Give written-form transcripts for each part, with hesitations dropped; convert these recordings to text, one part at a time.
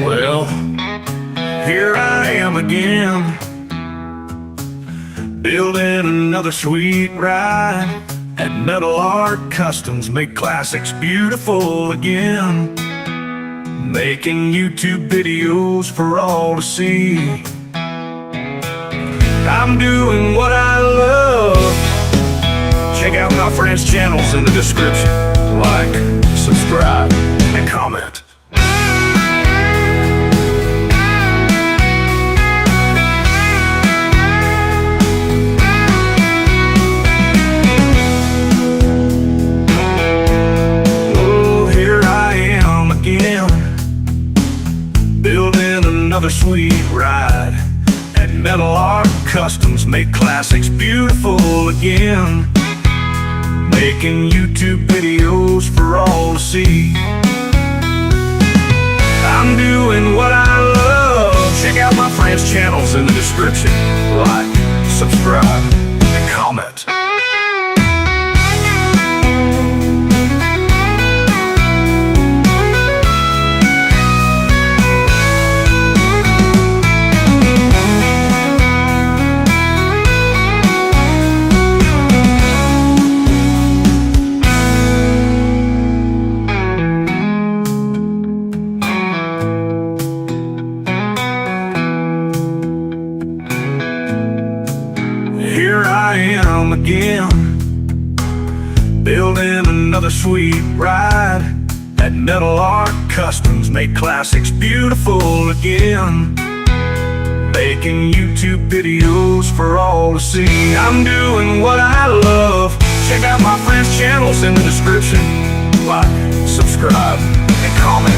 Well, here I am again, building another sweet ride. At Metal Art Customs, make classics beautiful again. Making YouTube videos for all to see. I'm doing what I love. Check out my friends' channels in the description. Like, subscribe, and comment. Another sweet ride. At Metal Art Customs, make classics beautiful again. Making YouTube videos for all to see. I'm doing what I love. Check out my friends' channels in the description. Like, subscribe, and comment. Again, building another sweet ride. At Metal Art Customs, make classics beautiful again. Making YouTube videos for all to see. I'm doing what I love. Check out my friends' channels in the description. Like, subscribe, and comment.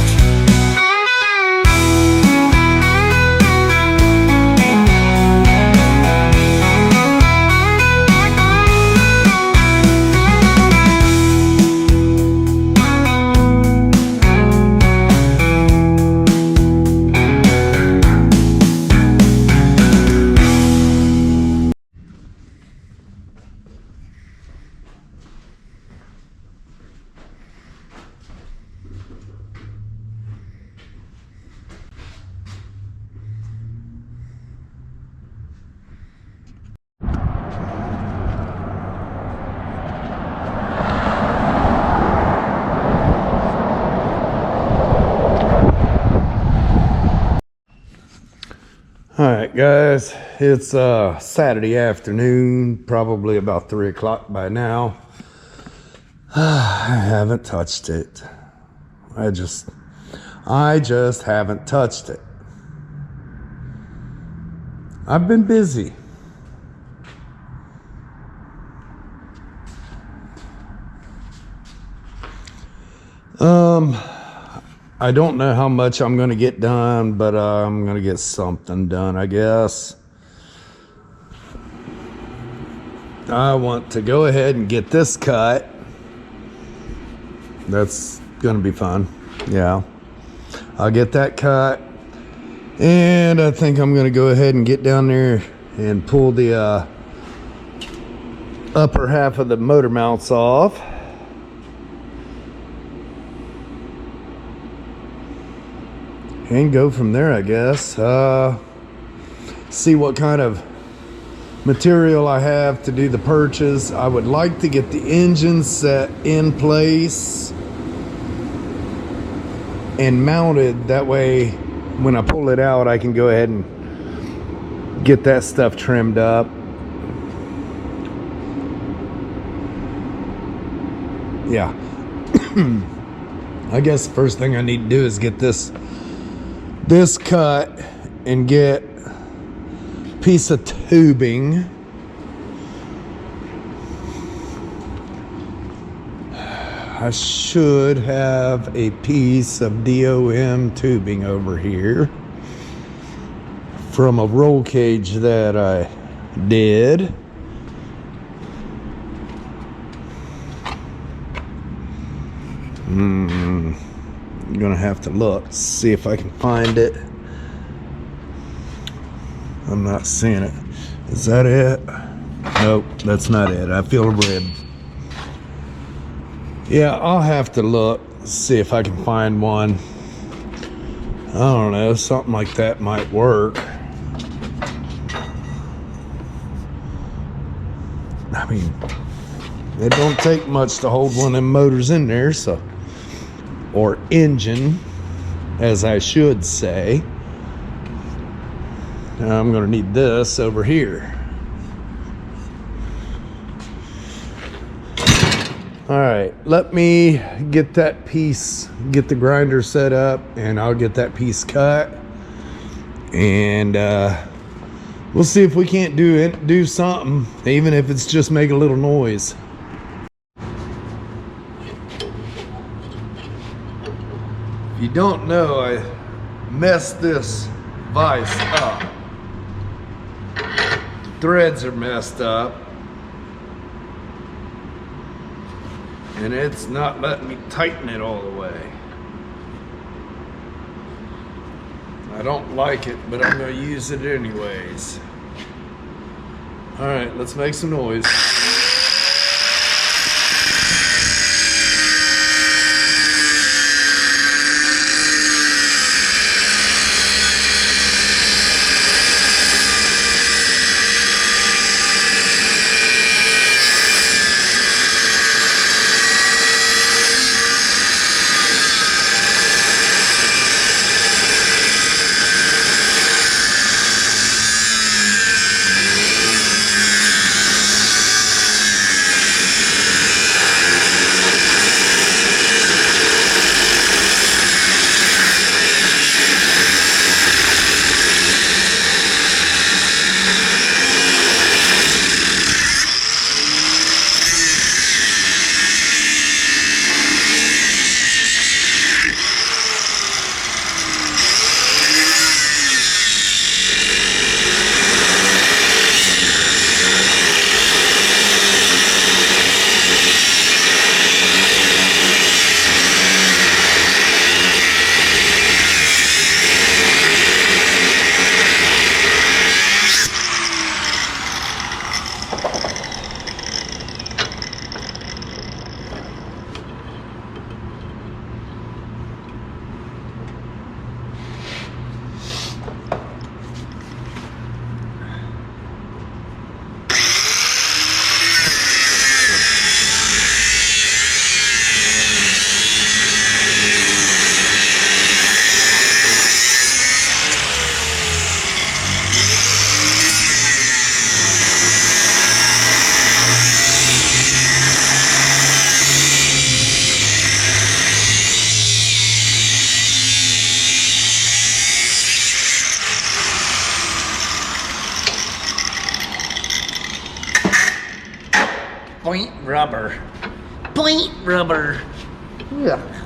Alright guys, it's Saturday afternoon, probably about 3 o'clock by now. I haven't touched it. I just haven't touched it. I've been busy. I don't know how much I'm going to get done, but I'm going to get something done, I guess. I want to go ahead and get this cut. That's going to be fun. Yeah. I'll get that cut. And I think I'm going to go ahead and get down there and pull the upper half of the motor mounts off. And go from there, I guess. See what kind of material I have to do the purchase. I would like to get the engine set in place and mounted. That way, when I pull it out, I can go ahead and get that stuff trimmed up. Yeah. I guess the first thing I need to do is get this cut and get a piece of tubing. I should have a piece of DOM tubing over here from a roll cage that I did. I'm gonna have to look, see if I can find it. I'm not seeing it. Is that it? Nope, that's not it. I feel a rib. Yeah, I'll have to look, see if I can find one. I don't know, something like that might work. I mean, it don't take much to hold one of them motors in there, so, or engine, as I should say. Now I'm gonna need this over here. All right, let me get that piece, get the grinder set up, and I'll get that piece cut. And we'll see if we can't do something, even if it's just make a little noise. If you don't know, I messed this vise up. The threads are messed up. And it's not letting me tighten it all the way. I don't like it, but I'm gonna use it anyways. All right, let's make some noise. Point rubber. Point rubber. Yeah.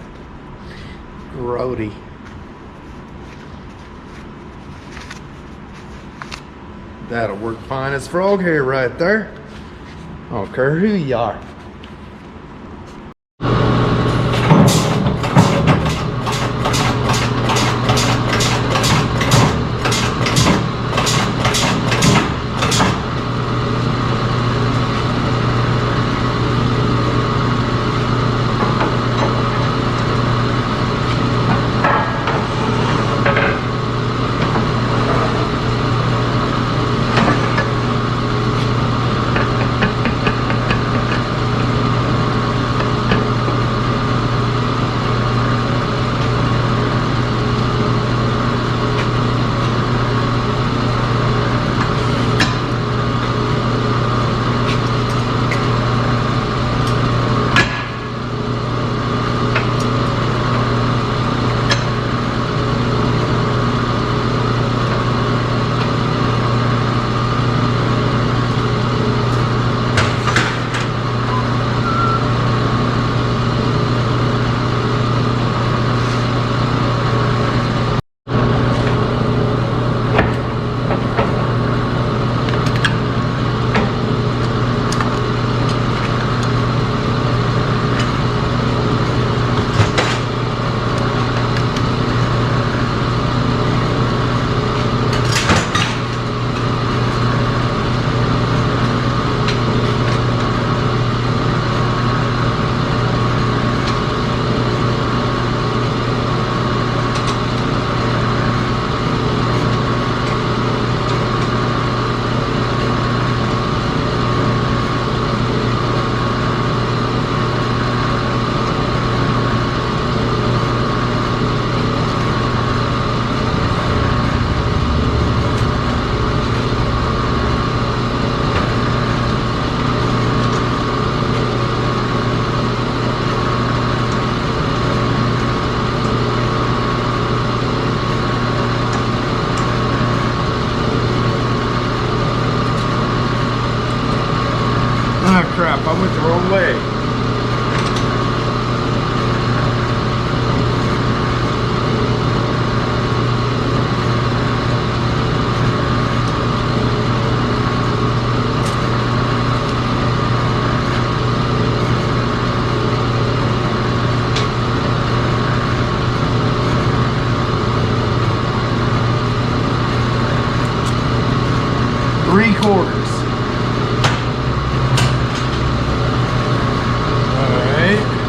Grody. That'll work fine as frog hair right there. I don't care who you are. 3/4. All right.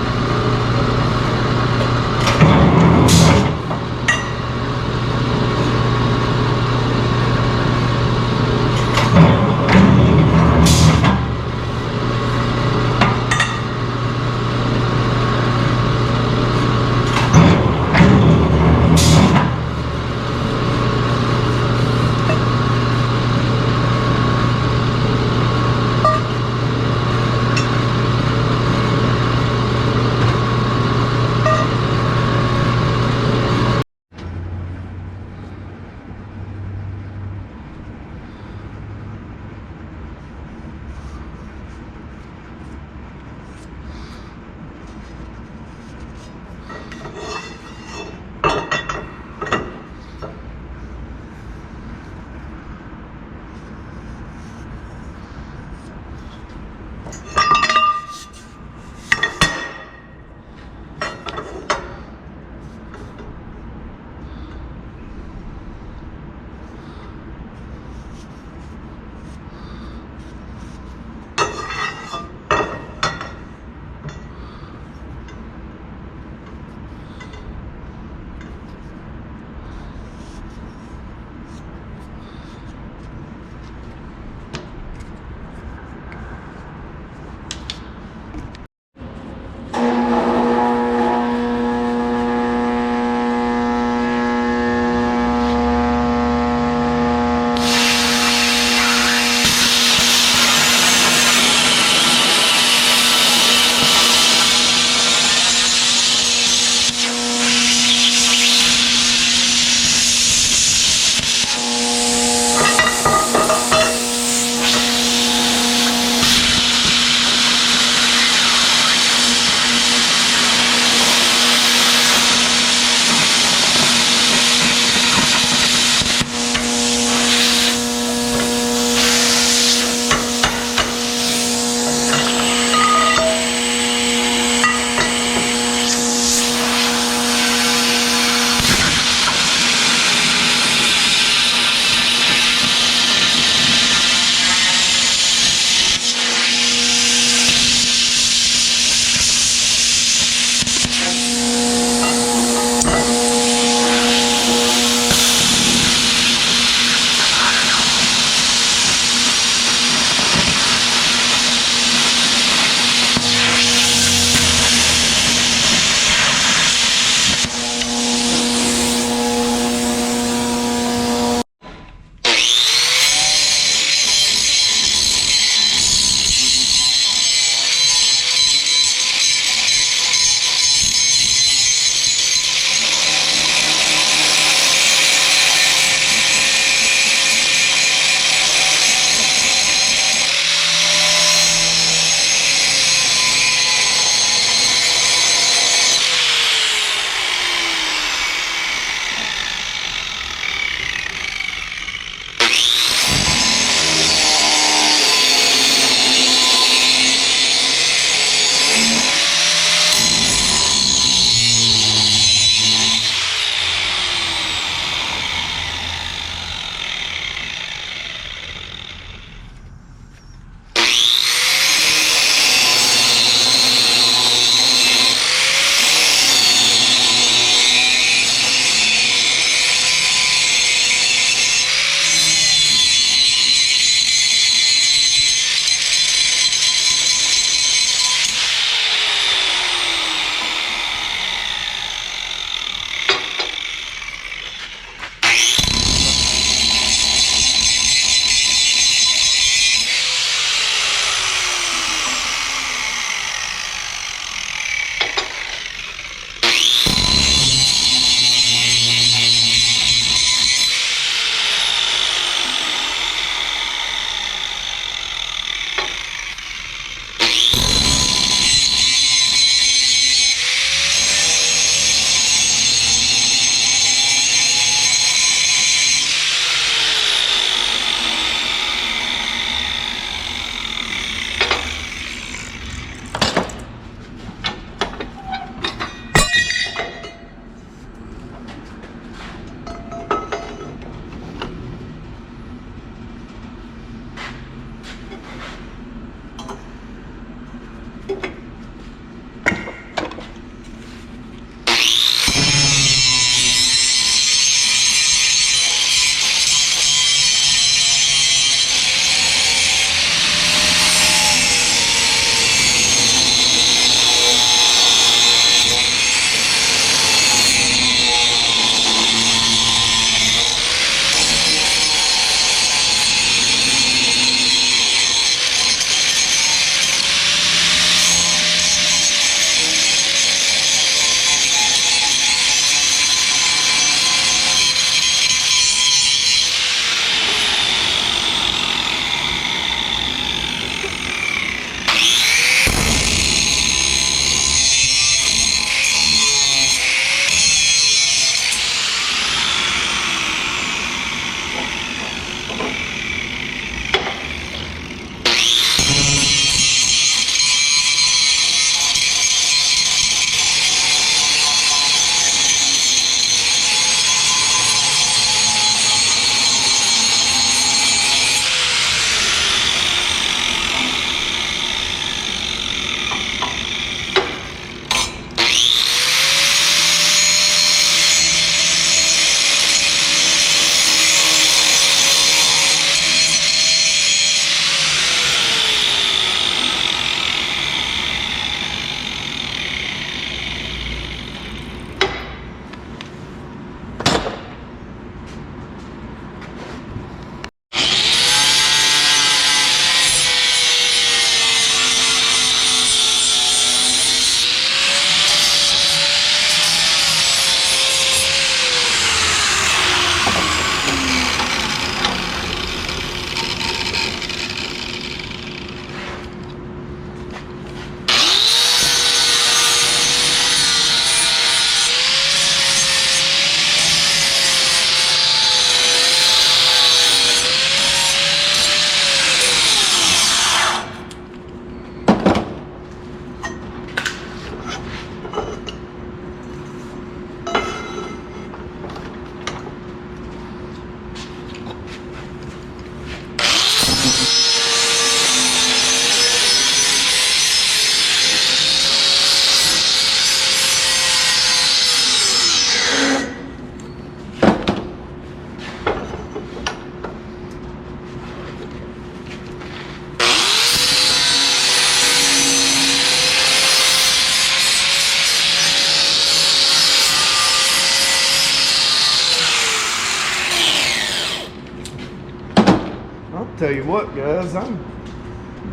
tell you what, guys, I'm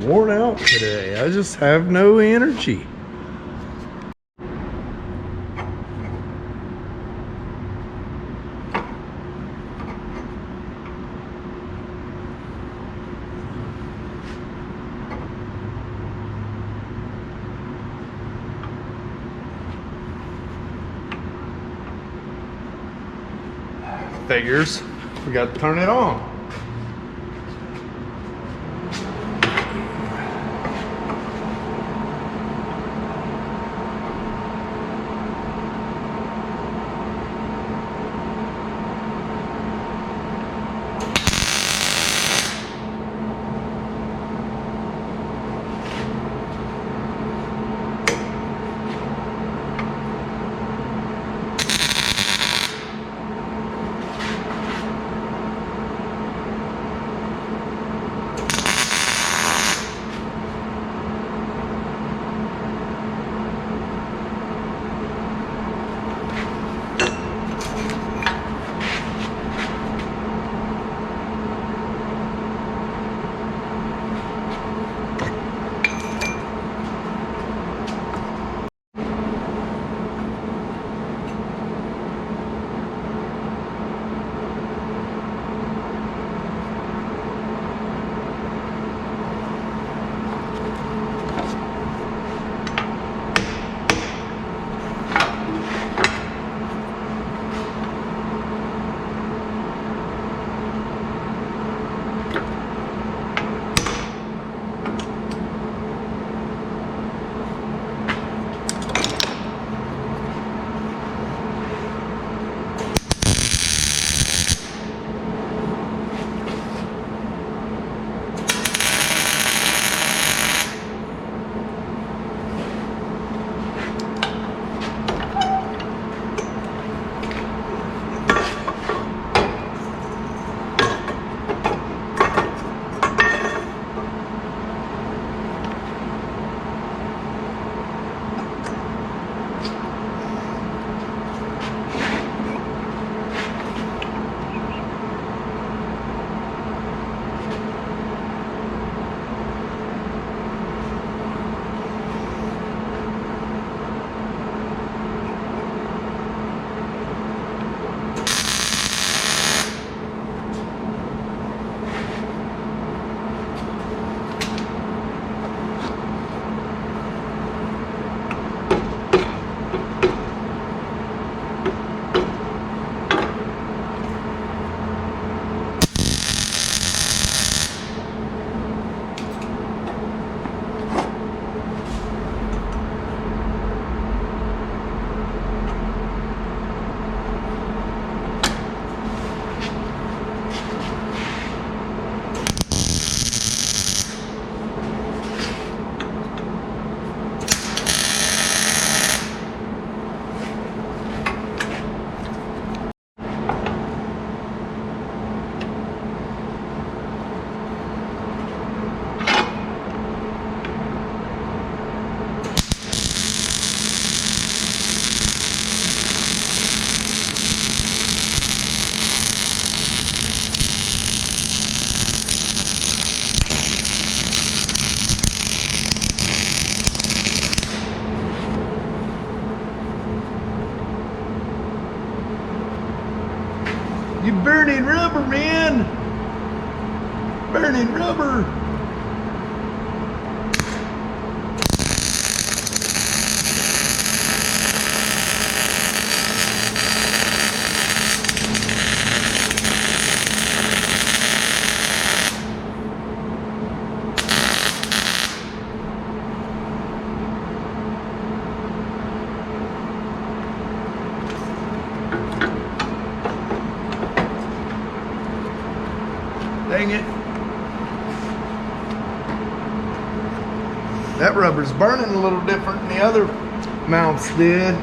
worn out today. I just have no energy. Figures. We got to turn it on. You burning rubber, man! Burning rubber! Dang it. That rubber's burning a little different than the other mounts did.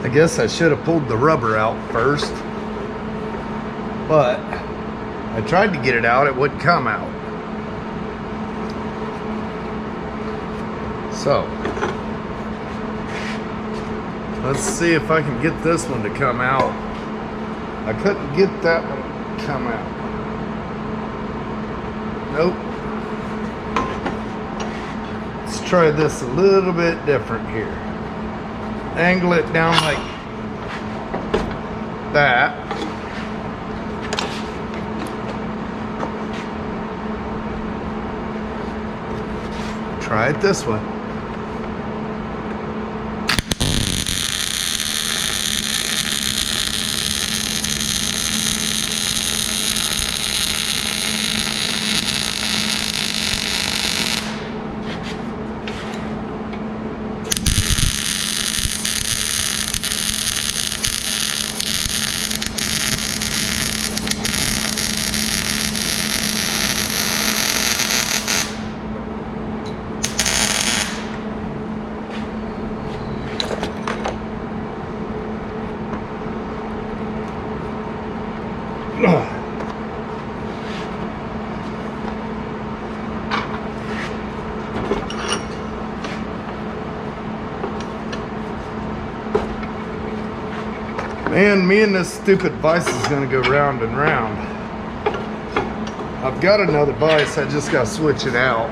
I guess I should have pulled the rubber out first, but I tried to get it out, it wouldn't come out. So, let's see if I can get this one to come out. I couldn't get that one to come out. Nope. Let's try this a little bit different here. Angle it down like that. Try it this way. Man, me and this stupid vise is gonna go round and round. I've got another vise, I just gotta switch it out.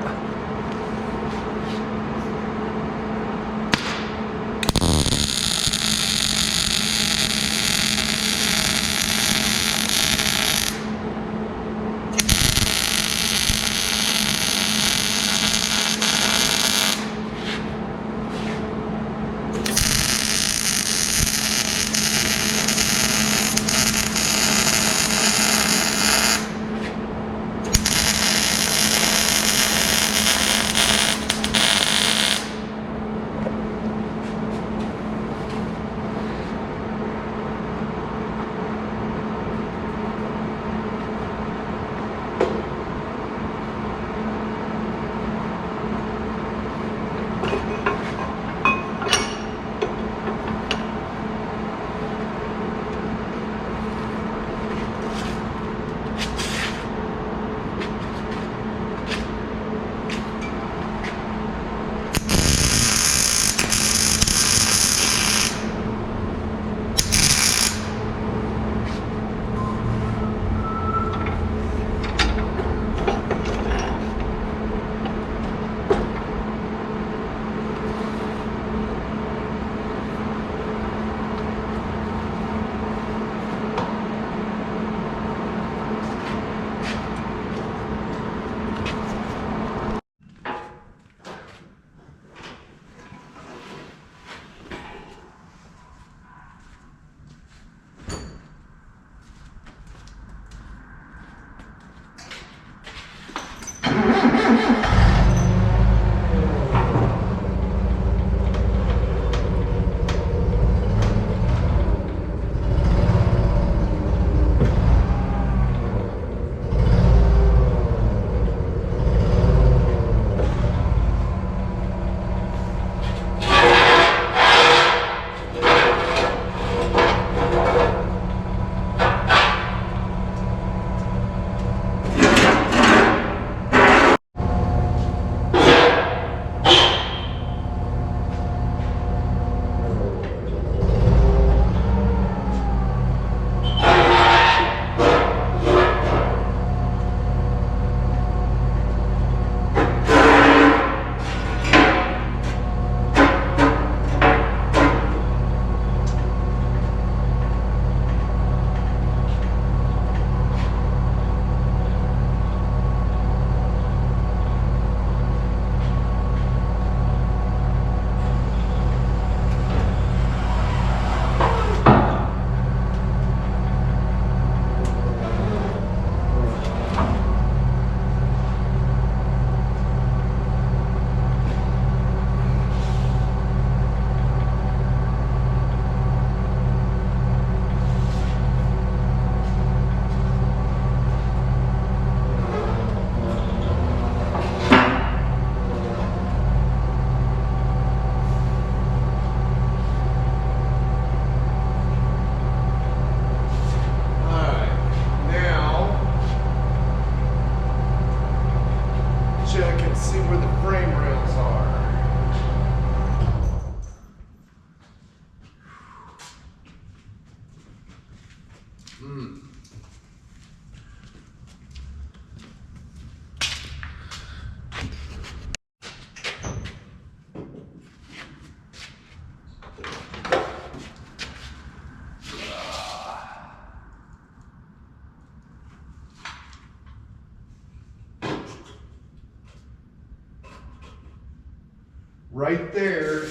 right there,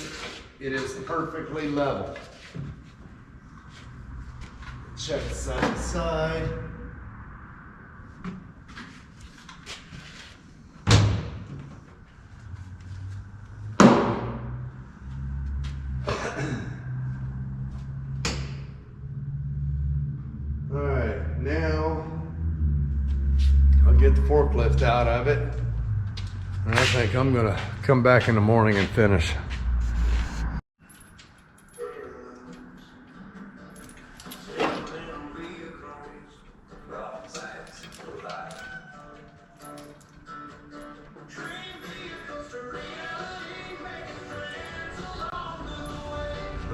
it is perfectly level. Check side to side. All right, now I'll get the forklift out of it. And I think I'm gonna come back in the morning and finish.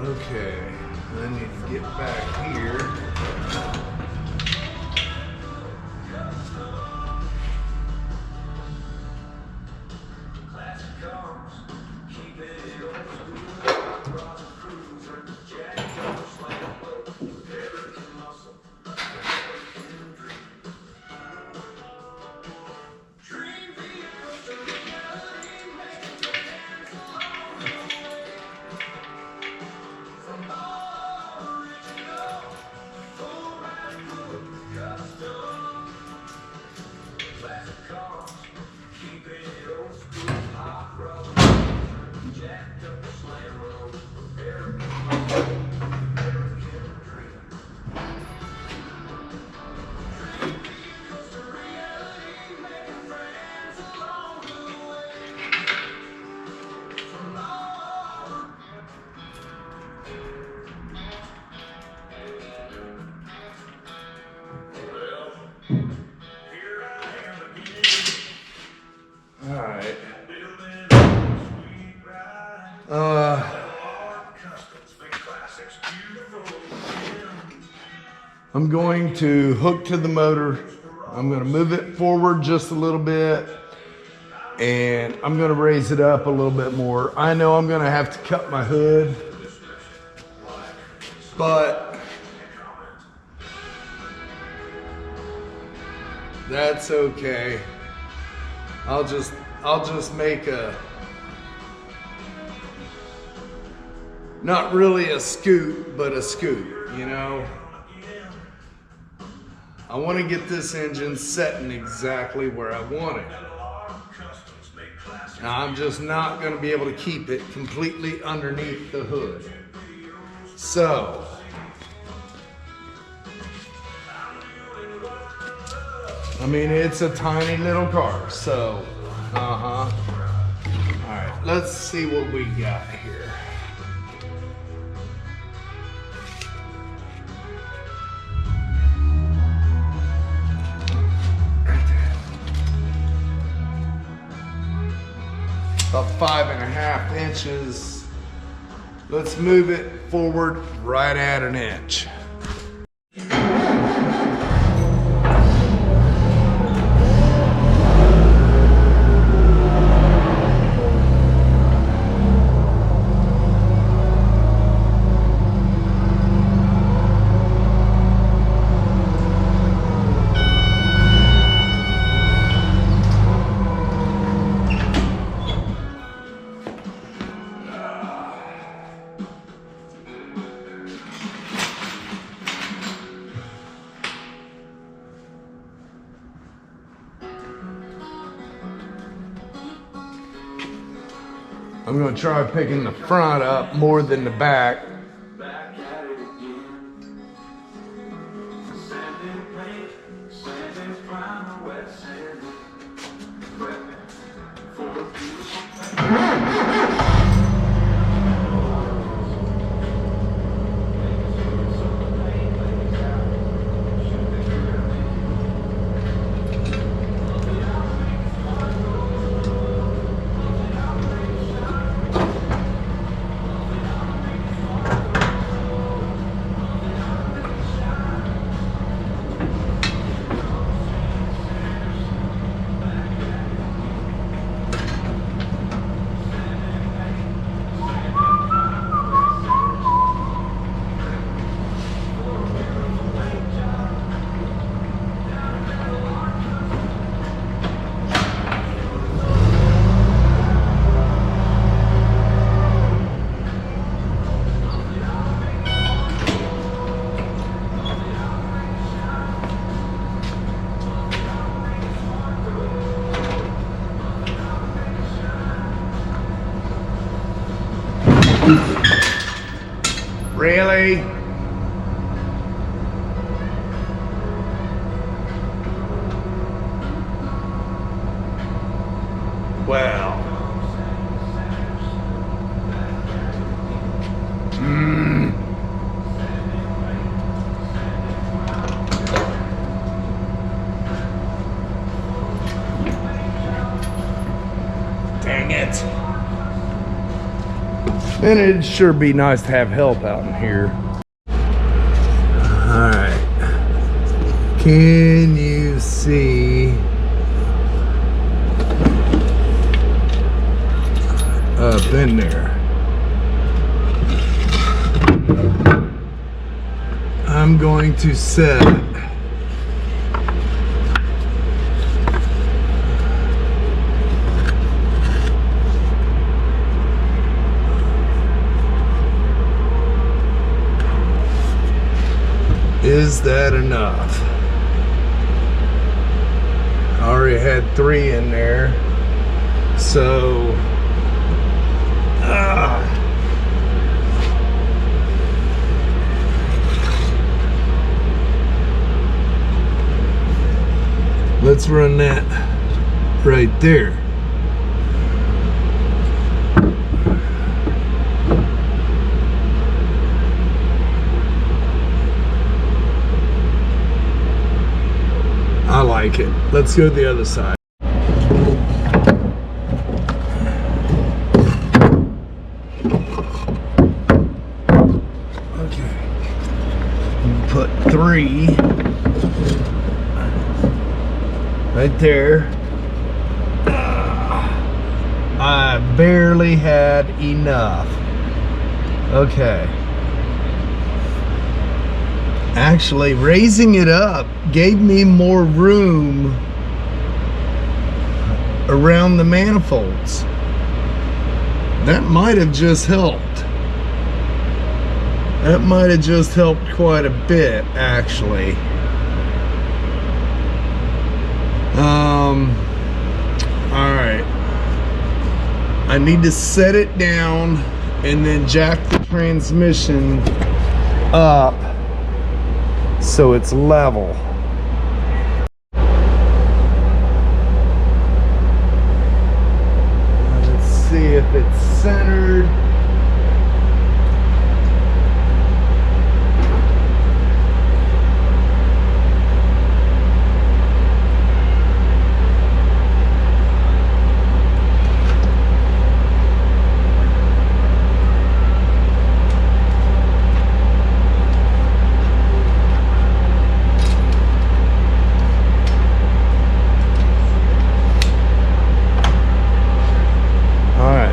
Okay, I need to get back here. I'm going to hook to the motor. I'm going to move it forward just a little bit, and I'm going to raise it up a little bit more. I know I'm going to have to cut my hood, but that's okay. I'll just make a, not really a scoot, but a scoot, you know? I want to get this engine setting exactly where I want it. Now, I'm just not going to be able to keep it completely underneath the hood. So, I mean, it's a tiny little car, so, All right, let's see what we got here. About 5.5 inches. Let's move it forward right at an inch. I'm going to try picking the front up more than the back. Really? Well. Dang it. And it'd sure be nice to have help out in here. Alright. Can you see up in there? I'm going to set Is that enough? I already had 3 in there, so let's run that right there. I like it. Let's go to the other side. Okay. Put 3 right there. I barely had enough. Okay. Actually, raising it up gave me more room around the manifolds. That might have just helped. That might have just helped quite a bit, actually. Alright. I need to set it down and then jack the transmission up so it's level. Let's see if it's centered.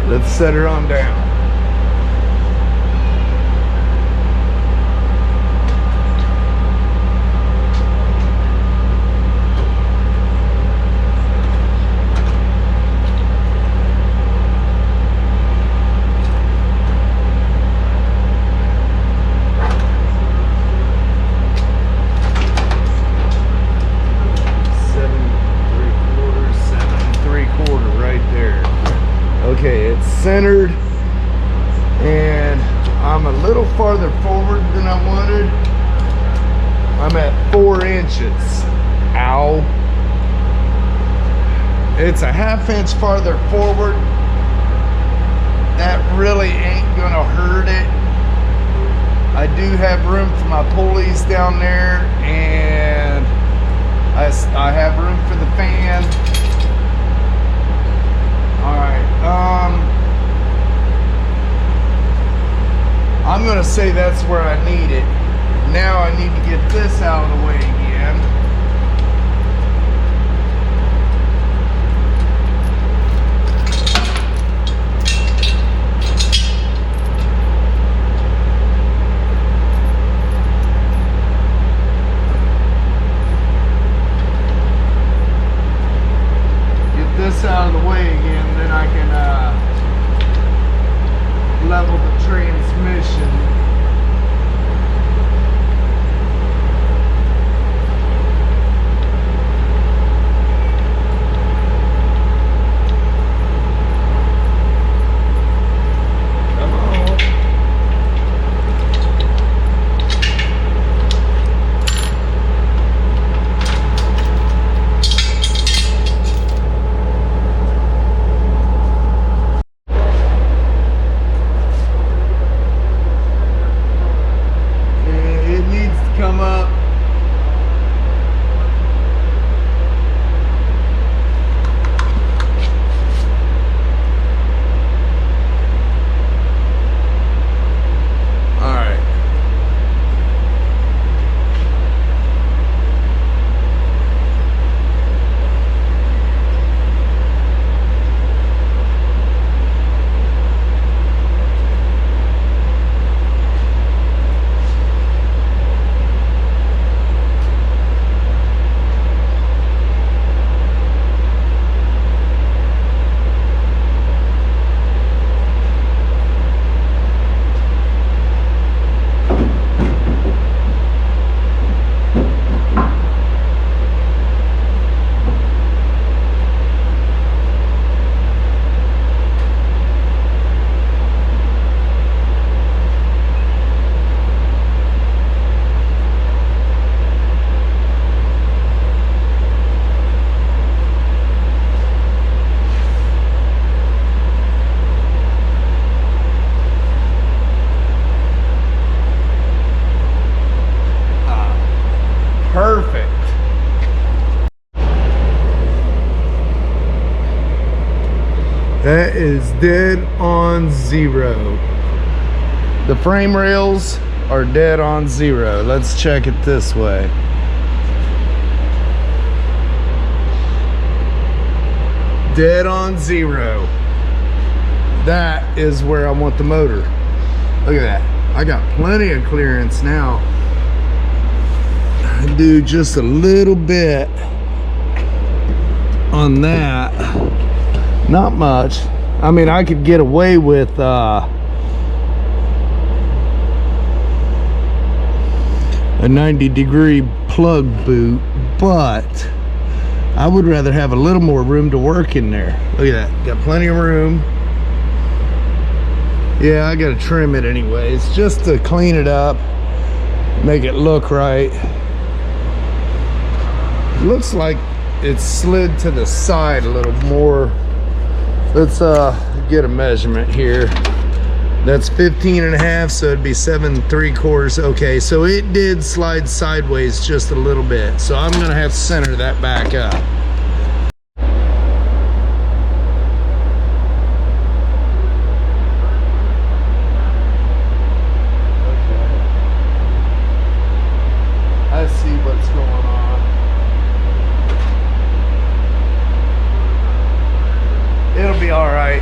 Let's set her on down. Okay, it's centered, and I'm a little farther forward than I wanted. I'm at 4 inches. Ow. It's a ½ inch farther forward. That really ain't gonna hurt it. I do have room for my pulleys down there, and I have room for the fan. Alright, I'm gonna say that's where I need it. Now I need to get this out of the way again. Get this out of the way again, then I can level the transmission. Come on. dead on zero. The frame rails are dead on zero. Let's check it this way. Dead on zero. That is where I want the motor. Look at that. I got plenty of clearance now. I do just a little bit on that. Not much. I mean, I could get away with a 90-degree plug boot, but I would rather have a little more room to work in there. Look at that. Got plenty of room. Yeah, I gotta trim it anyways, just to clean it up, make it look right. Looks like it's slid to the side a little more. Let's get a measurement here. That's 15.5, so it'd be 7.75. Okay, so it did slide sideways just a little bit, so I'm gonna have to center that back up. I see what's going on. It'll be all right.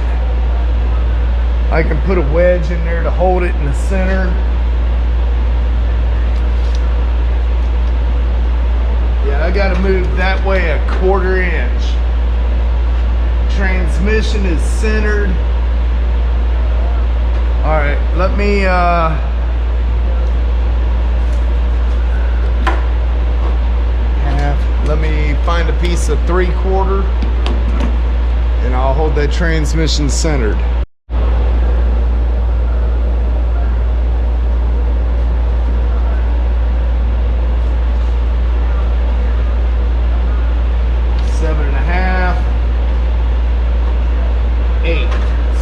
I can put a wedge in there to hold it in the center. Yeah, I gotta move that way a 1/4 inch. Transmission is centered. All right, let me find a piece of 3/4 and I'll hold that transmission centered.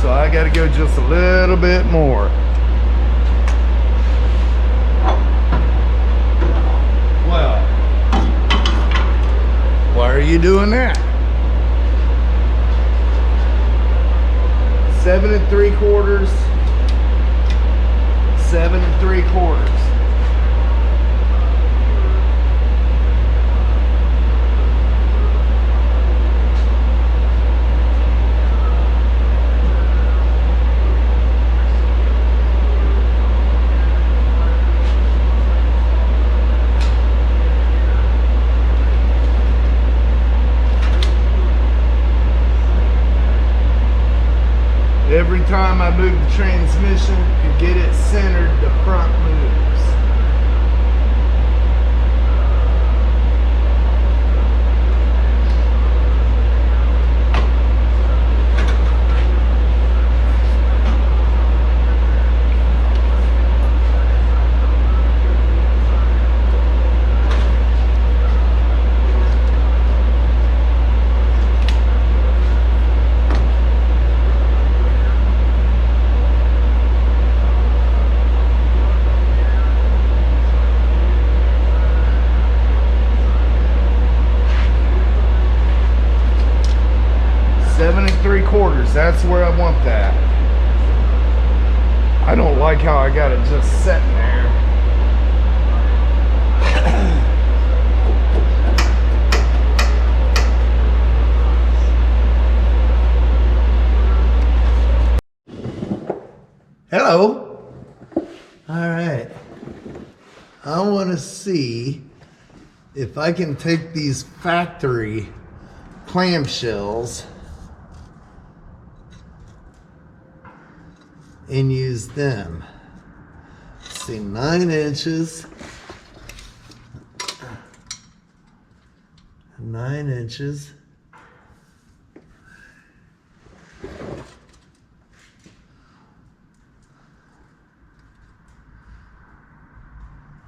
So I got to go just a little bit more. Well, why are you doing that? 7 3/4, 7 3/4. Every time I move the transmission and get it centered, the front moves. That's where I want that. I don't like how I got it just sitting there. Hello. All right. I want to see if I can take these factory clamshells and use them. Let's see, 9 inches. 9 inches.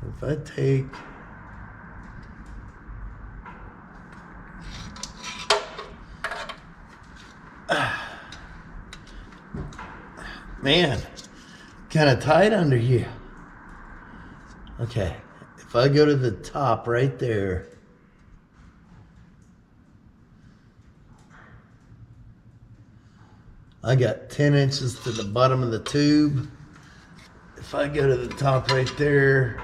If I take man, kind of tight under here. Okay, if I go to the top right there, I got 10 inches to the bottom of the tube. If I go to the top right there,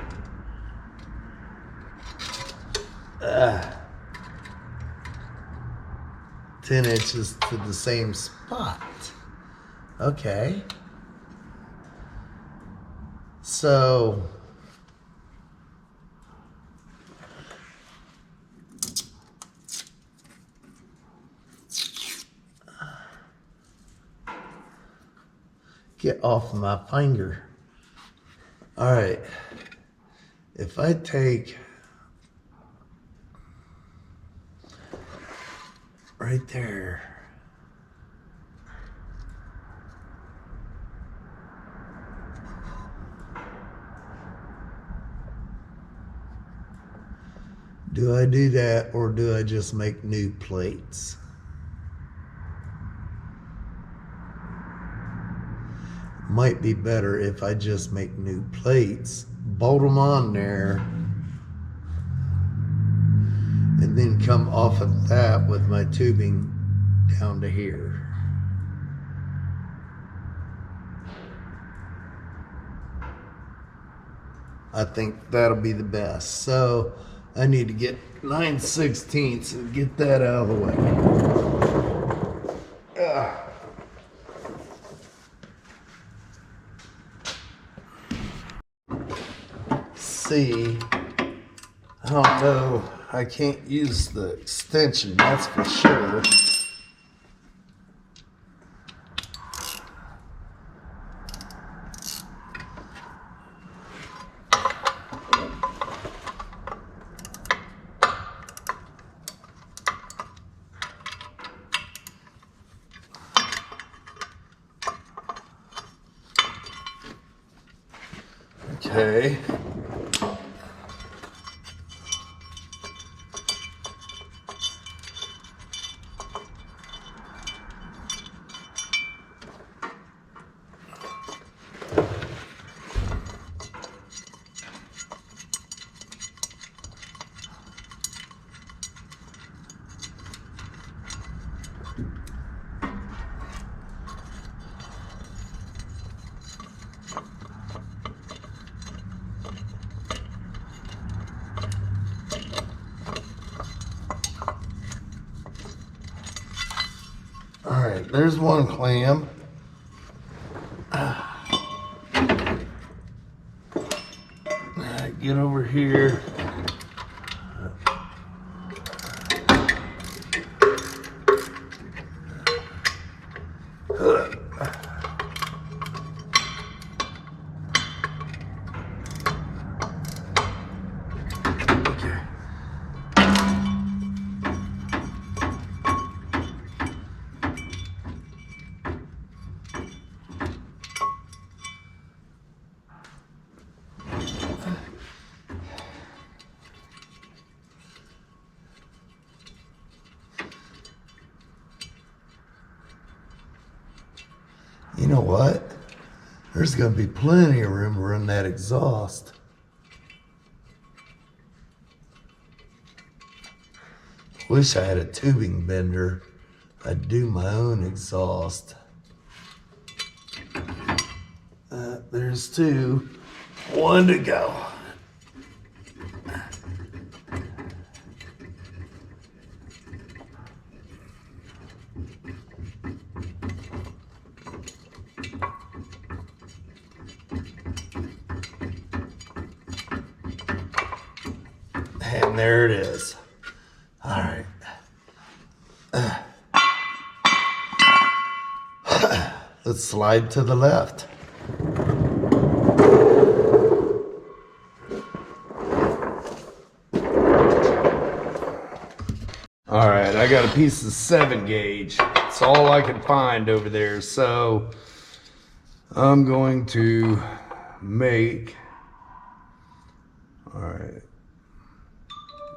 10 inches to the same spot. Okay. So get off my finger. All right. If I take right there, do I do that or do I just make new plates? Might be better if I just make new plates, bolt them on there, and then come off of that with my tubing down to here. I think that'll be the best. So I need to get 9/16 and get that out of the way. See, I don't know. I can't use the extension, that's for sure. Okay. All right, there's one clam. All right, get over here. You know what? There's gonna be plenty of room to run that exhaust. Wish I had a tubing bender. I'd do my own exhaust. There's two. One to go. And there it is. All right. Let's slide to the left. All right, I got a piece of 7 gauge. It's all I can find over there. So I'm going to make, all right,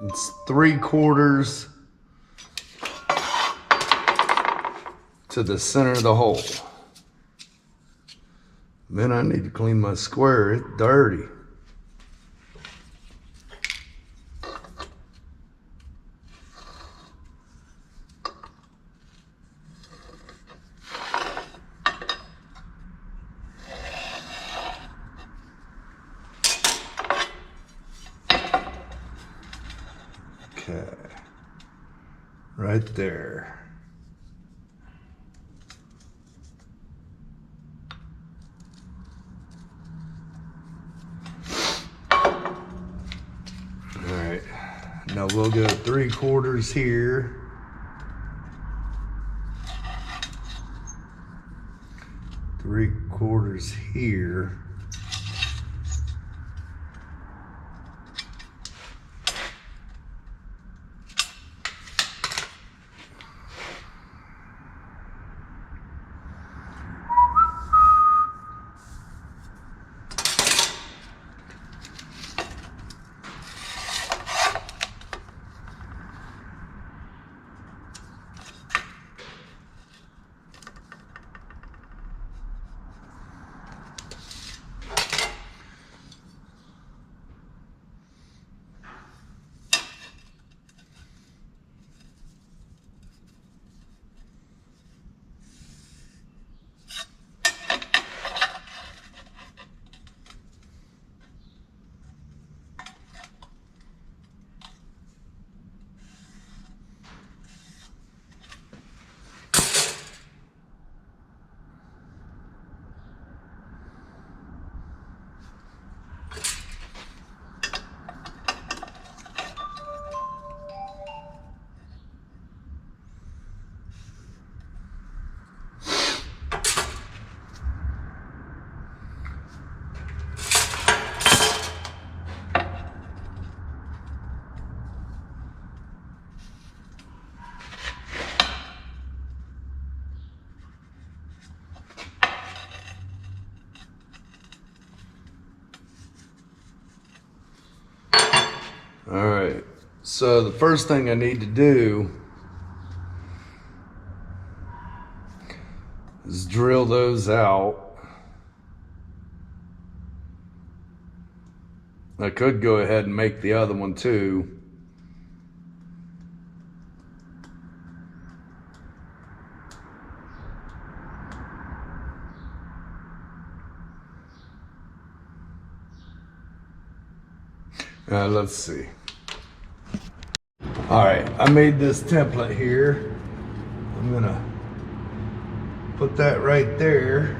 it's 3/4 to the center of the hole. Then I need to clean my square, it's dirty. right there. All right, now we'll go 3/4 here. 3/4 here. All right, so the first thing I need to do is drill those out. I could go ahead and make the other one too. Let's see. All right, I made this template here. I'm gonna put that right there.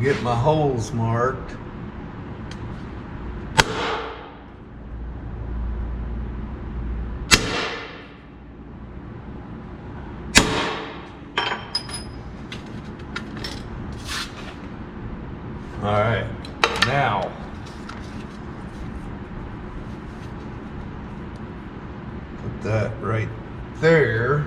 Get my holes marked. All right, now put that right there.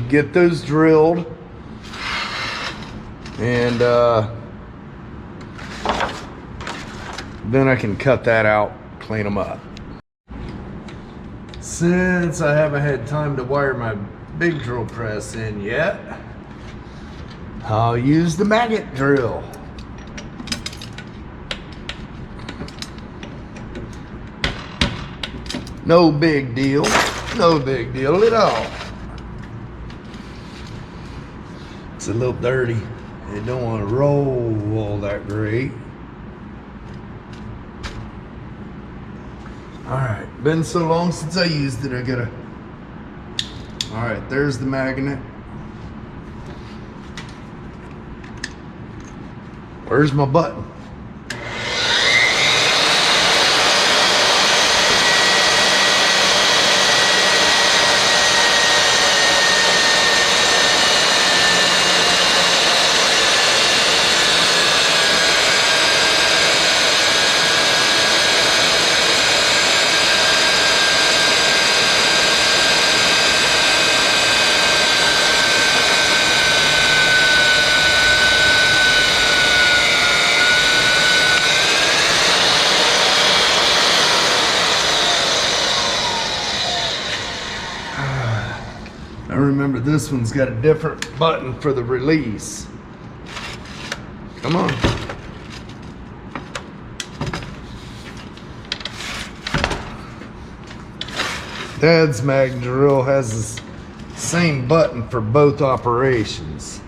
Get those drilled, and then I can cut that out, clean them up. Since I haven't had time to wire my big drill press in yet, I'll use the magnet drill. No big deal, no big deal at all. It's a little dirty. It don't want to roll all that great. All right, been so long since I used it, I gotta. All right, there's the magnet. Where's my button? I remember this one's got a different button for the release. Come on. Dad's mag drill has the same button for both operations.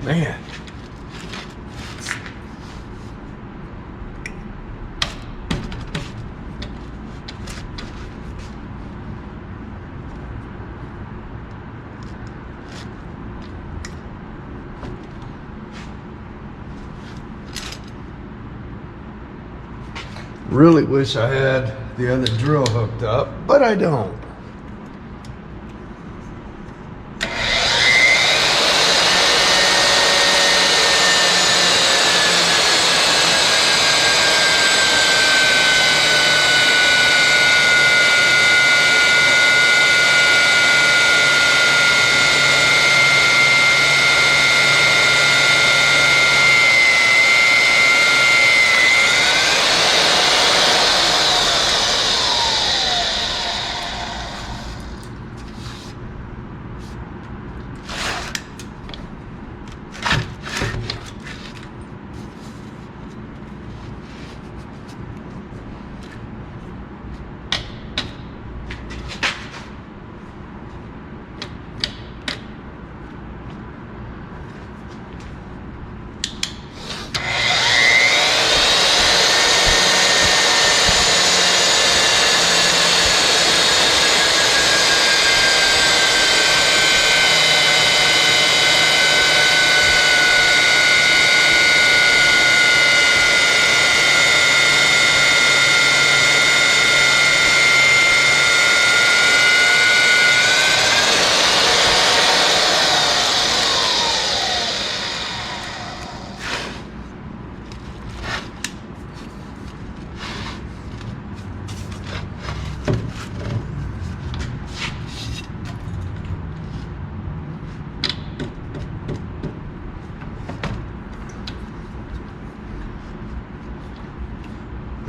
Man. Really wish I had the other drill hooked up, but I don't.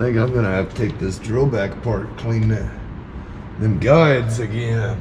I think I'm gonna have to take this drill back apart and clean them guides again.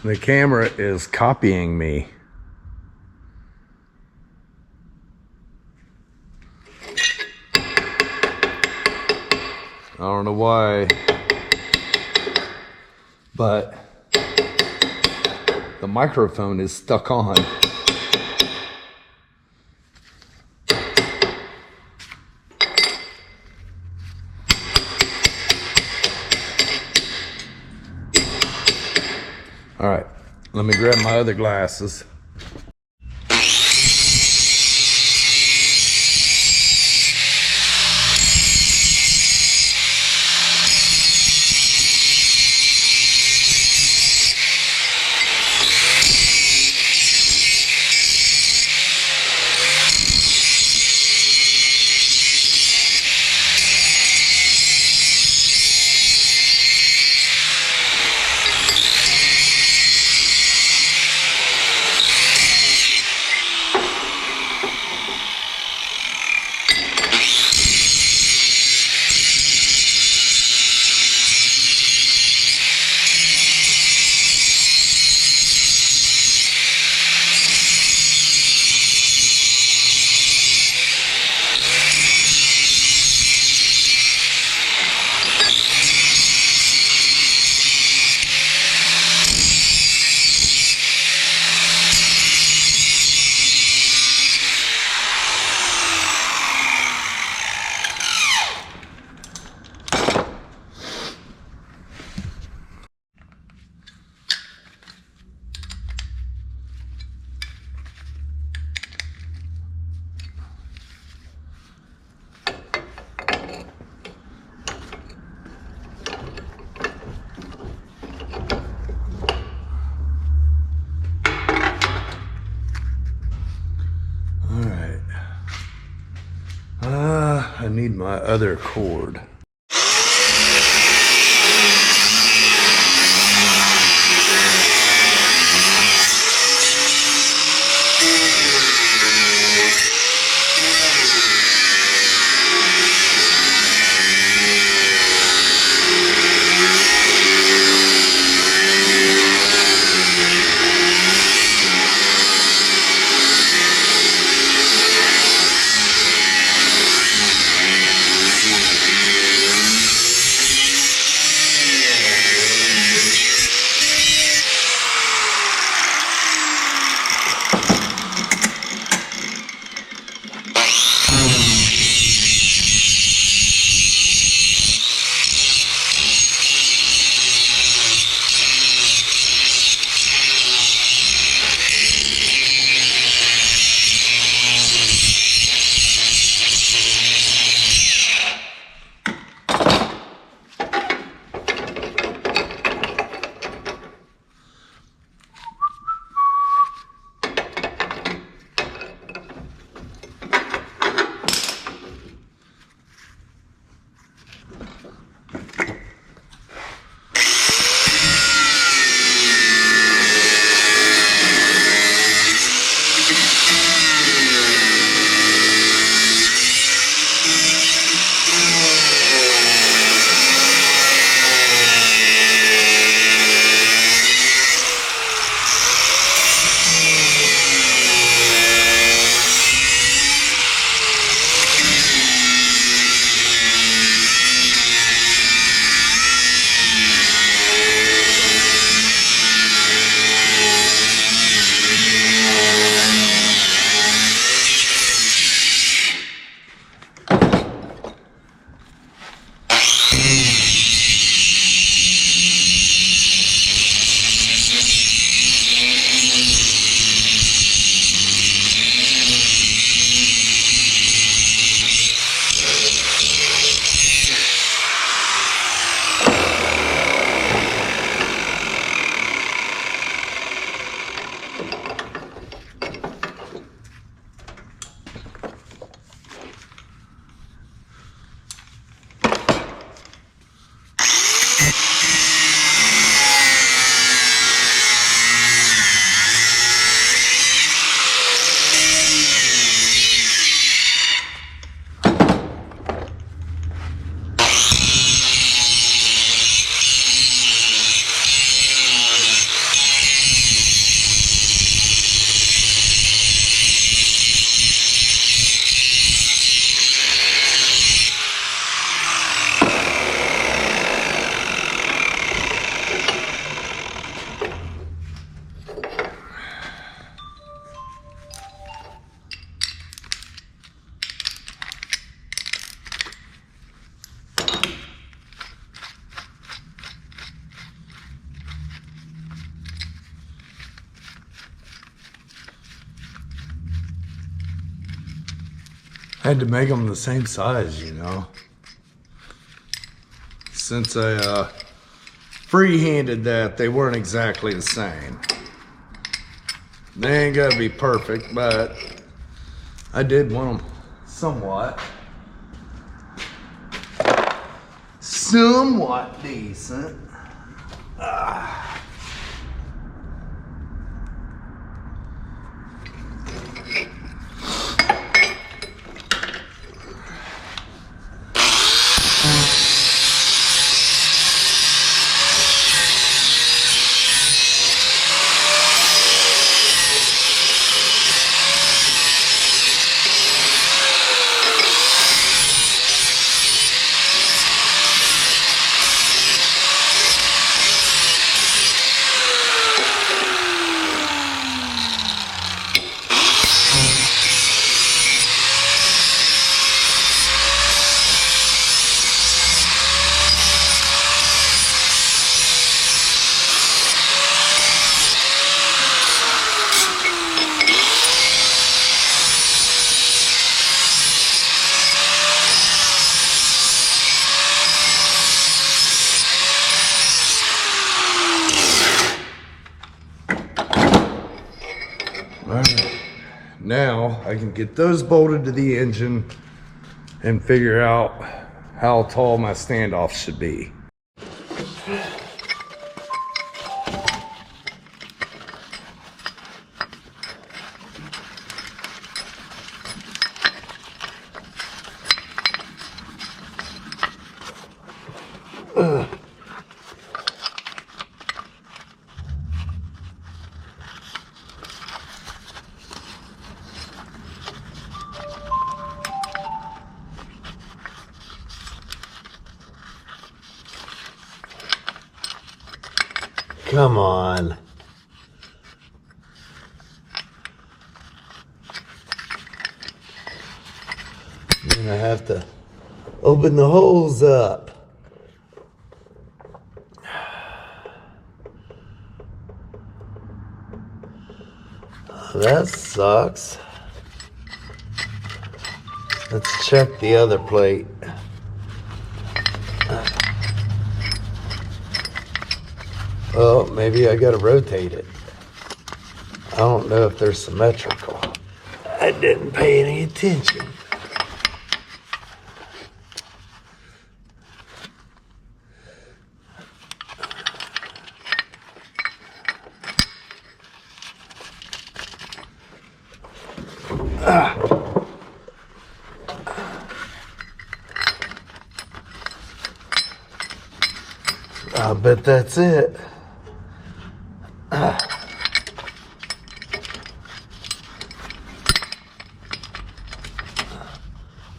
The camera is copying me. I don't know why, but the microphone is stuck on. All right, let me grab my other glasses. I need my other cord. Had to make them the same size, you know. Since I freehanded that, they weren't exactly the same. They ain't gotta be perfect, but I did want them somewhat decent. Alright, now I can get those bolted to the engine and figure out how tall my standoff should be. Come on. I'm gonna have to open the holes up. Oh, that sucks. Let's check the other plate. Oh, maybe I gotta rotate it. I don't know if they're symmetrical. I didn't pay any attention. I bet that's it.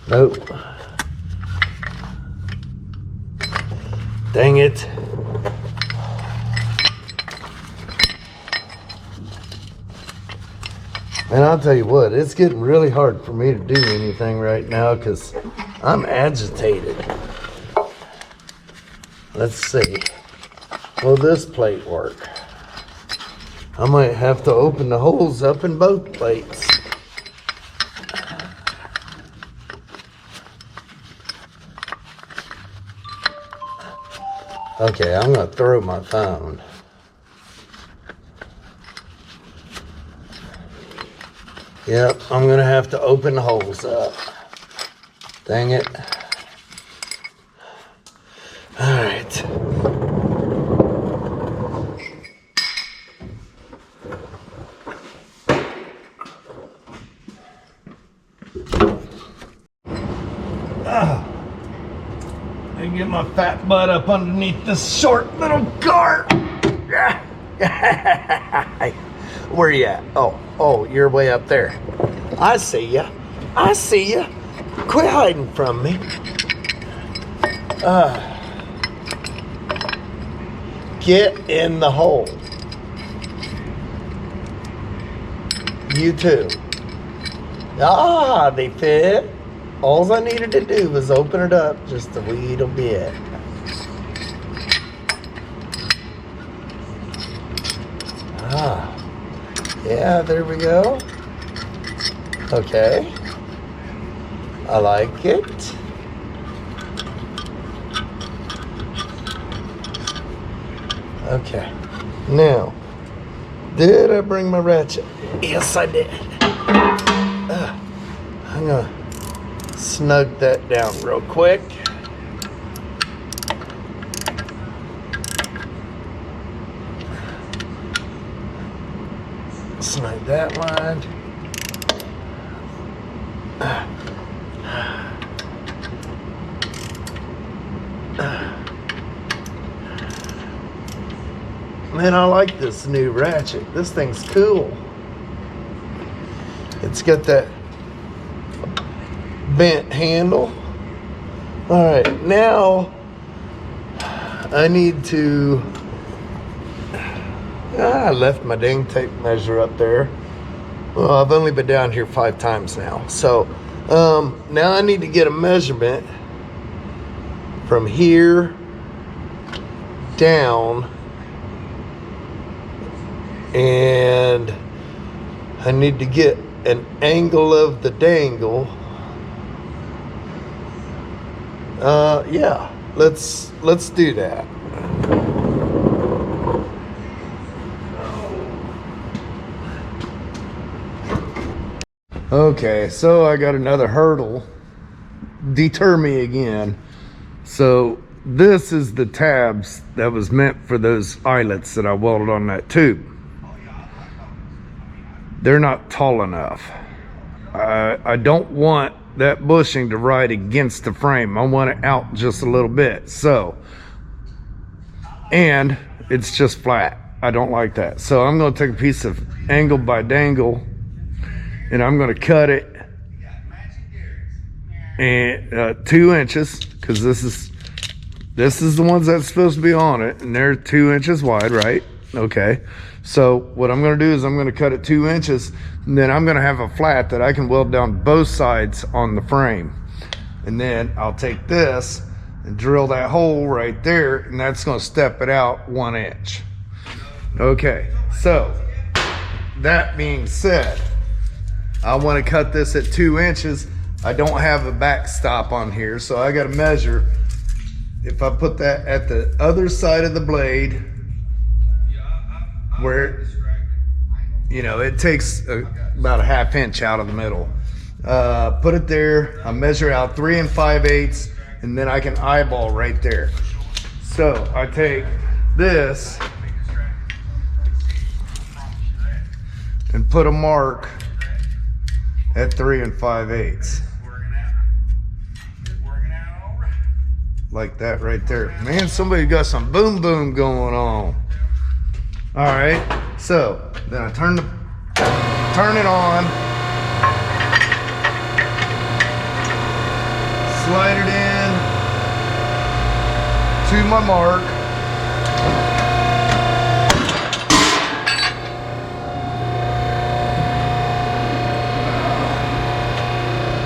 Nope. Dang it. And I'll tell you what, it's getting really hard for me to do anything right now because I'm agitated. Let's see. Will this plate work? I might have to open the holes up in both plates. Okay, I'm gonna throw my phone. Yep, I'm gonna have to open the holes up. Dang it. All right. And get my fat butt up underneath this short little car. Where you at? Oh, you're way up there. I see ya. I see ya. Quit hiding from me. Get in the hole. You too. Ah, they fit. All I needed to do was open it up just a wee little bit. Ah, yeah, there we go. Okay. I like it. Okay. Now, did I bring my ratchet? Yes, I did. I'm gonna snug that down real quick. Snug that line. Man, I like this new ratchet. This thing's cool. It's got that bent handle. All right, now I need to. I left my dang tape measure up there. Well, I've only been down here 5 times now. So now I need to get a measurement from here down, and I need to get an angle of the dangle. Yeah, let's do that. Okay, so I got another hurdle. Deter me again. So this is the tabs that was meant for those eyelets that I welded on that tube. They're not tall enough. I don't want that bushing to ride against the frame. I want it out just a little bit. So, and it's just flat. I don't like that. So I'm going to take a piece of angle by dangle, and I'm going to cut it and 2 inches, because this is the ones that's supposed to be on it, and they're 2 inches wide, right? Okay. So what I'm going to do is I'm going to cut it 2 inches, and then I'm going to have a flat that I can weld down both sides on the frame. And then I'll take this and drill that hole right there, and that's going to step it out 1 inch. Okay, so that being said, I want to cut this at 2 inches. I don't have a backstop on here, so I got to measure. If I put that at the other side of the blade, where, you know, it takes about a 1/2 inch out of the middle. Put it there. I measure out 3 5/8, and then I can eyeball right there. So I take this and put a mark at 3 5/8. Like that right there. Man, somebody got some boom boom going on. All right, so then I turn it on, slide it in to my mark,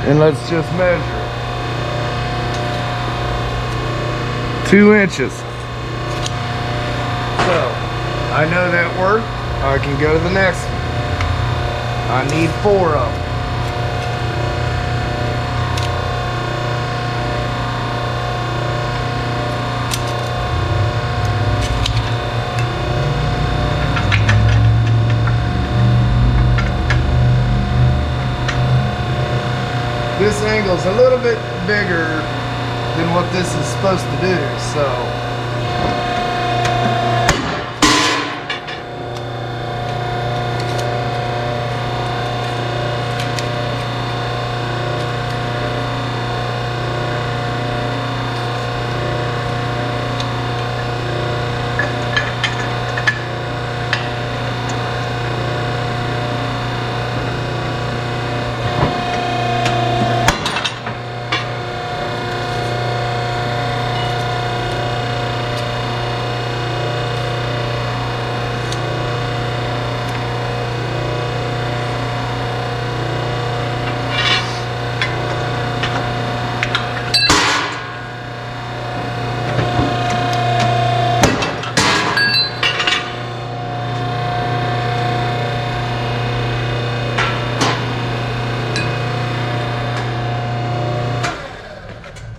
and let's just measure 2 inches. So I know that worked. I can go to the next one. I need 4 of them. This angle's a little bit bigger than what this is supposed to do, so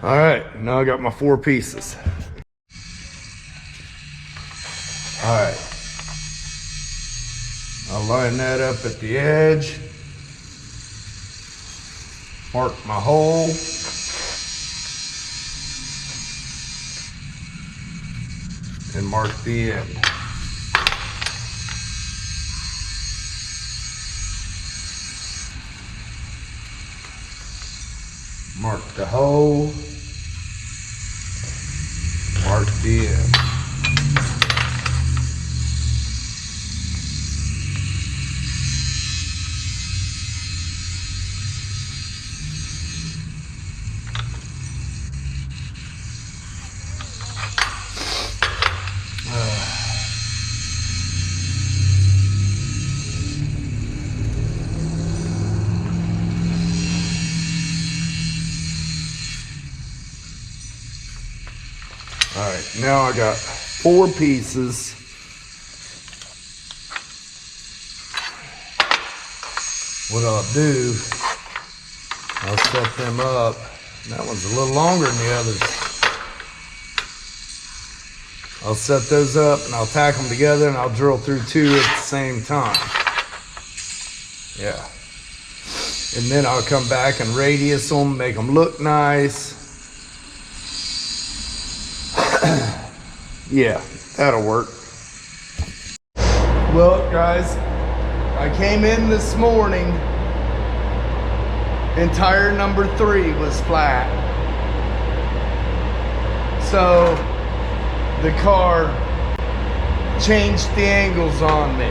All right, now I got my 4 pieces. All right. I'll line that up at the edge. Mark my hole. And mark the end. Mark the hole. Mark the end. All right, now I got 4 pieces. What I'll do, I'll set them up. That one's a little longer than the others. I'll set those up and I'll tack them together and I'll drill through 2 at the same time. Yeah. And then I'll come back and radius them, make them look nice. Yeah, that'll work. Well, guys, I came in this morning and tire number 3 was flat. So the car changed the angles on me.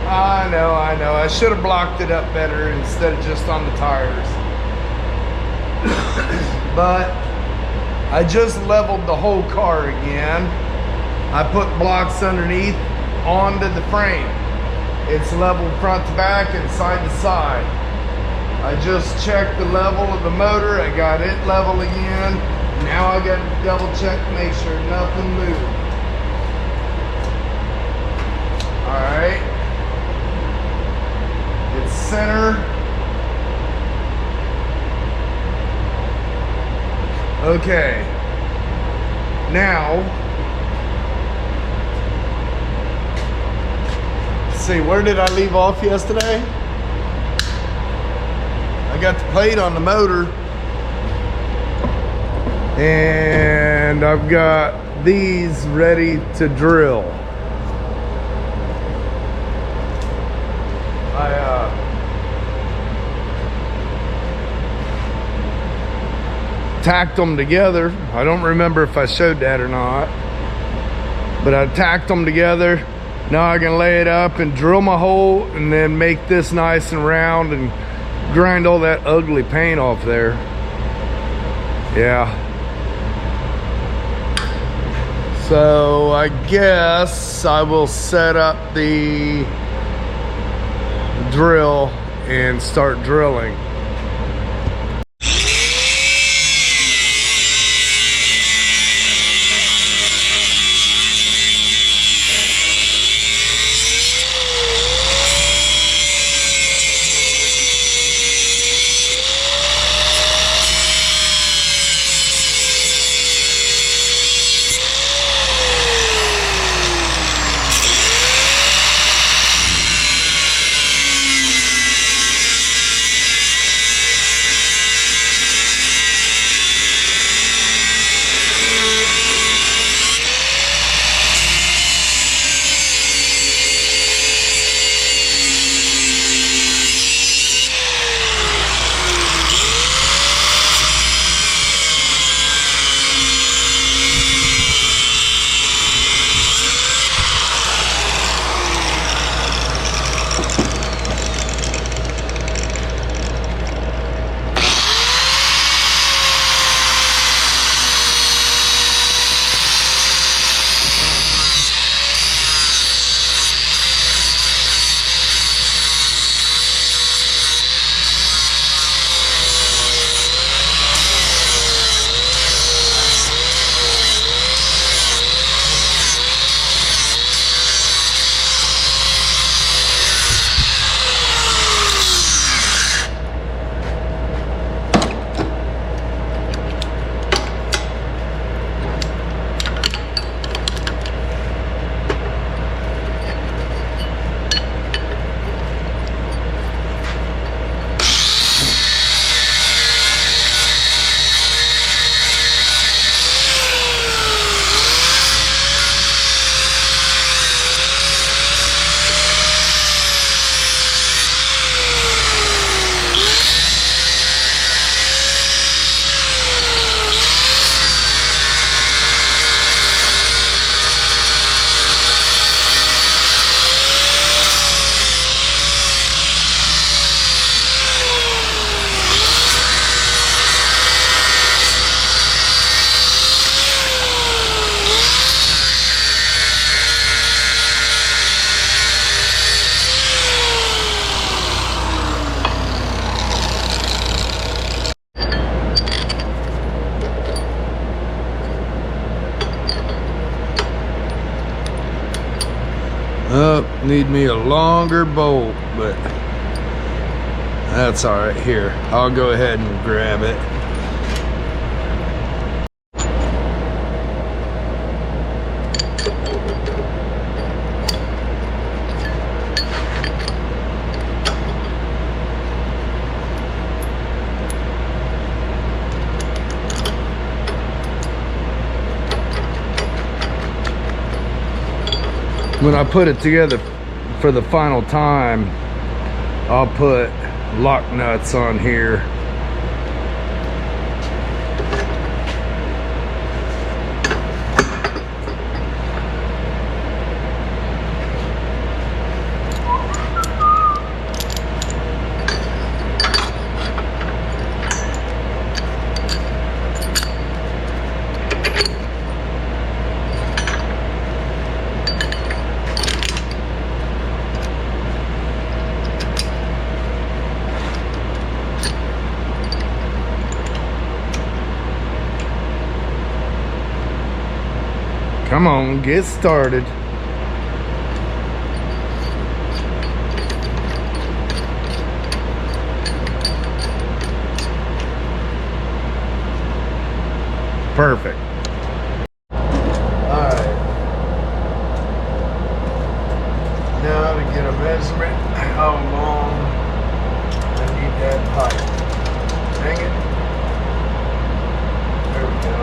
I know. I should have blocked it up better instead of just on the tires. But I just leveled the whole car again. I put blocks underneath onto the frame. It's leveled front to back and side to side. I just checked the level of the motor. I got it level again. Now I got to double check to make sure nothing moved. All right. It's center. Okay. Now, let's see, where did I leave off yesterday? I got the plate on the motor. And I've got these ready to drill. Tacked them together. I don't remember if I showed that or not, but I tacked them together. Now I can lay it up and drill my hole and then make this nice and round and grind all that ugly paint off there. Yeah. So I guess I will set up the drill and start drilling. Need me a longer bolt, but that's all right. Here, I'll go ahead and grab it. When I put it together for the final time, I'll put lock nuts on here. Come on, get started. Perfect. All right. Now to get a measurement how long I need that pipe. Dang it. There we go.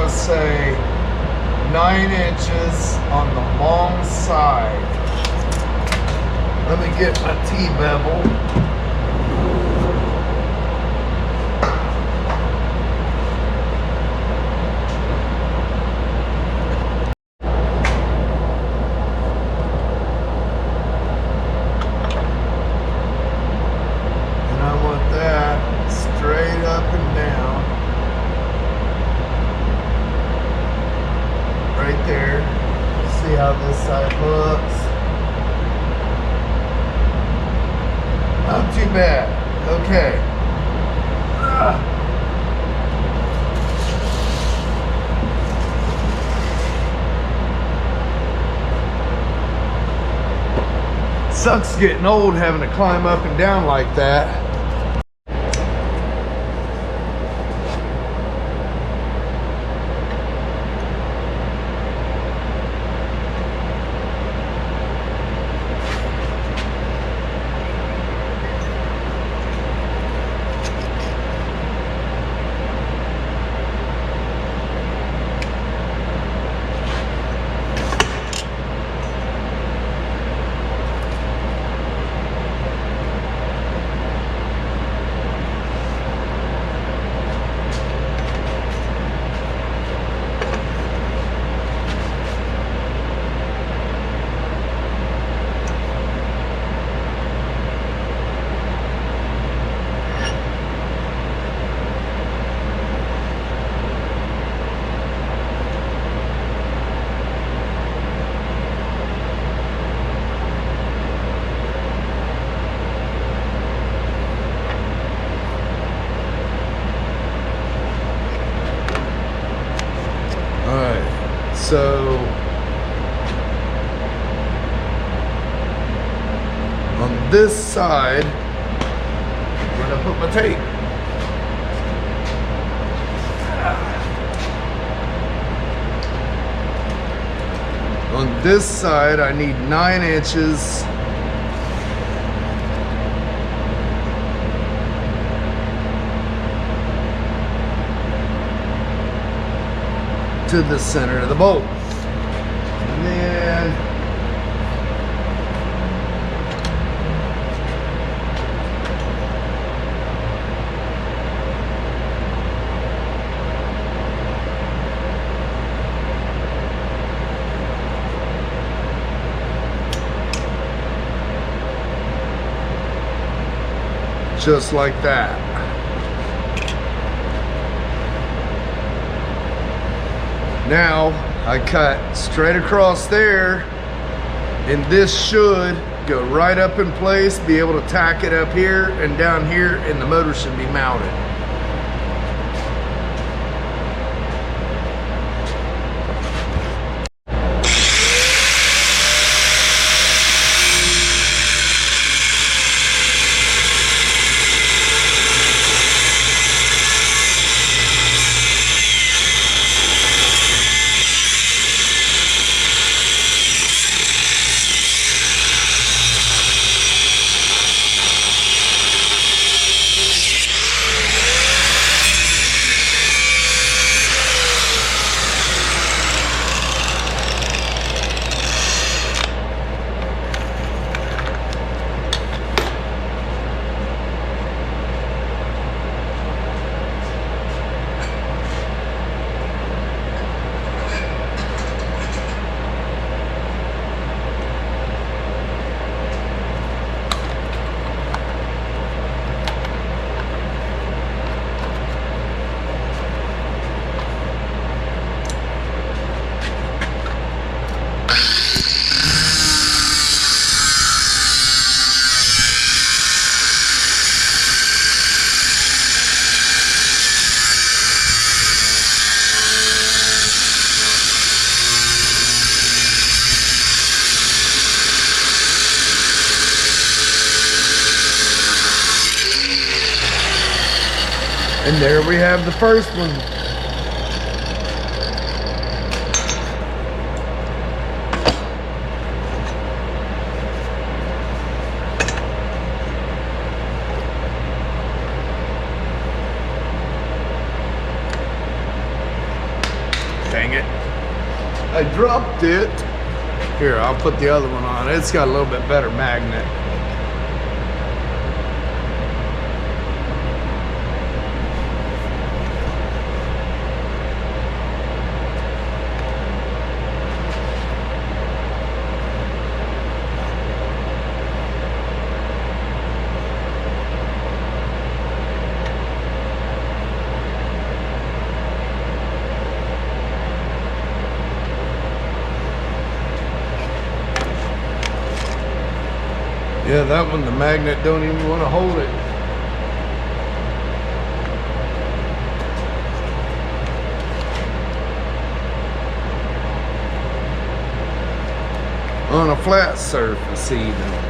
Say 9 inches on the long side. Let me get my T-bevel. And I want that straight up and down. Right there. See how this side looks. Not too bad. Okay. Sucks getting old having to climb up and down like that. So on this side, I'm gonna put my tape. On this side, I need 9 inches. To the center of the bolt. And then just like that. Now I cut straight across there, and this should go right up in place, be able to tack it up here and down here, and the motor should be mounted. And there we have the first one. Dang it. I dropped it. Here, I'll put the other one on. It's got a little bit better magnet. Yeah, that one, the magnet don't even want to hold it. On a flat surface even.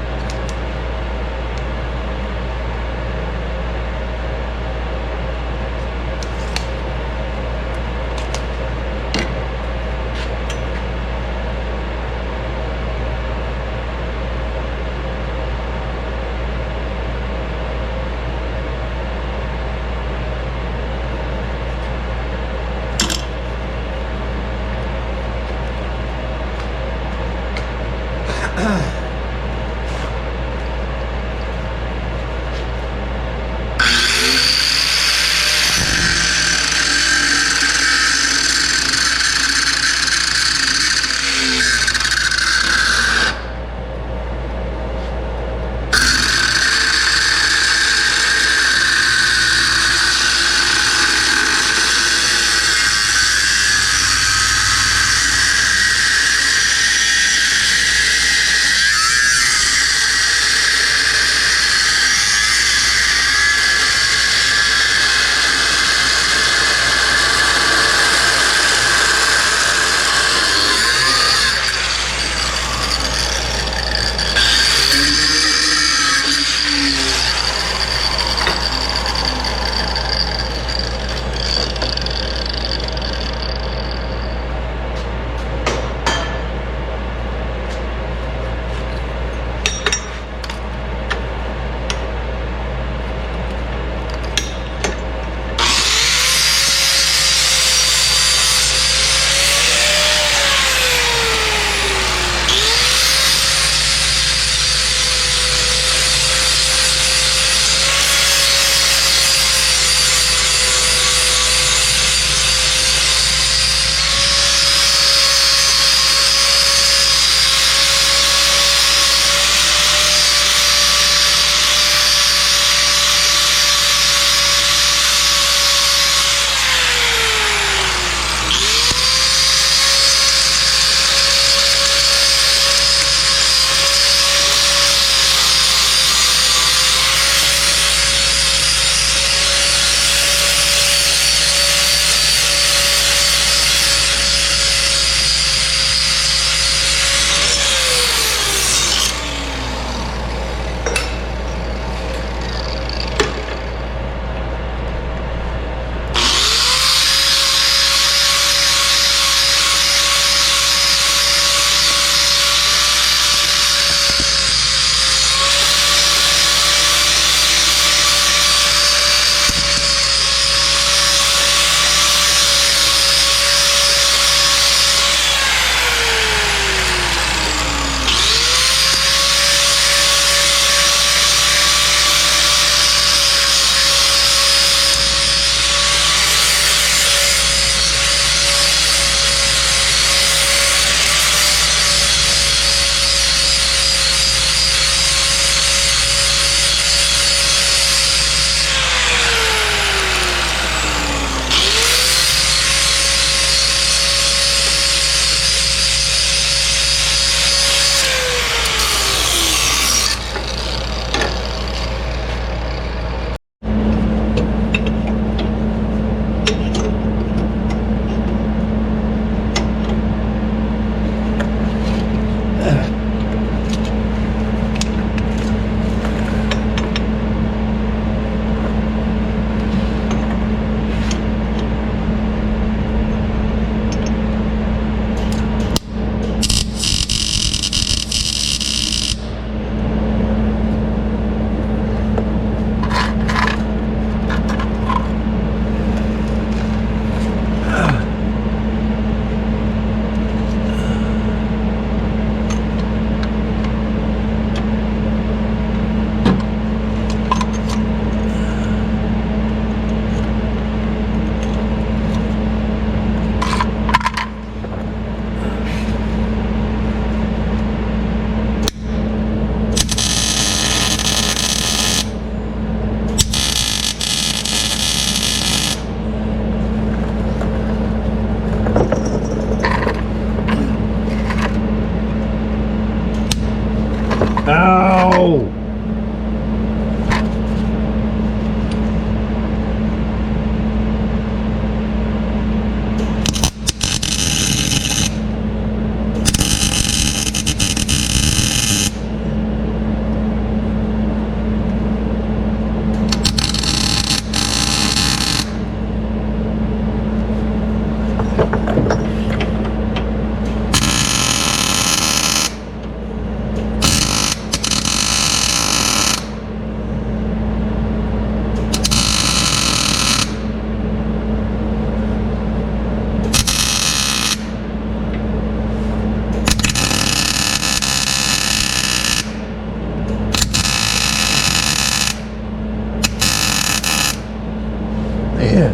Man.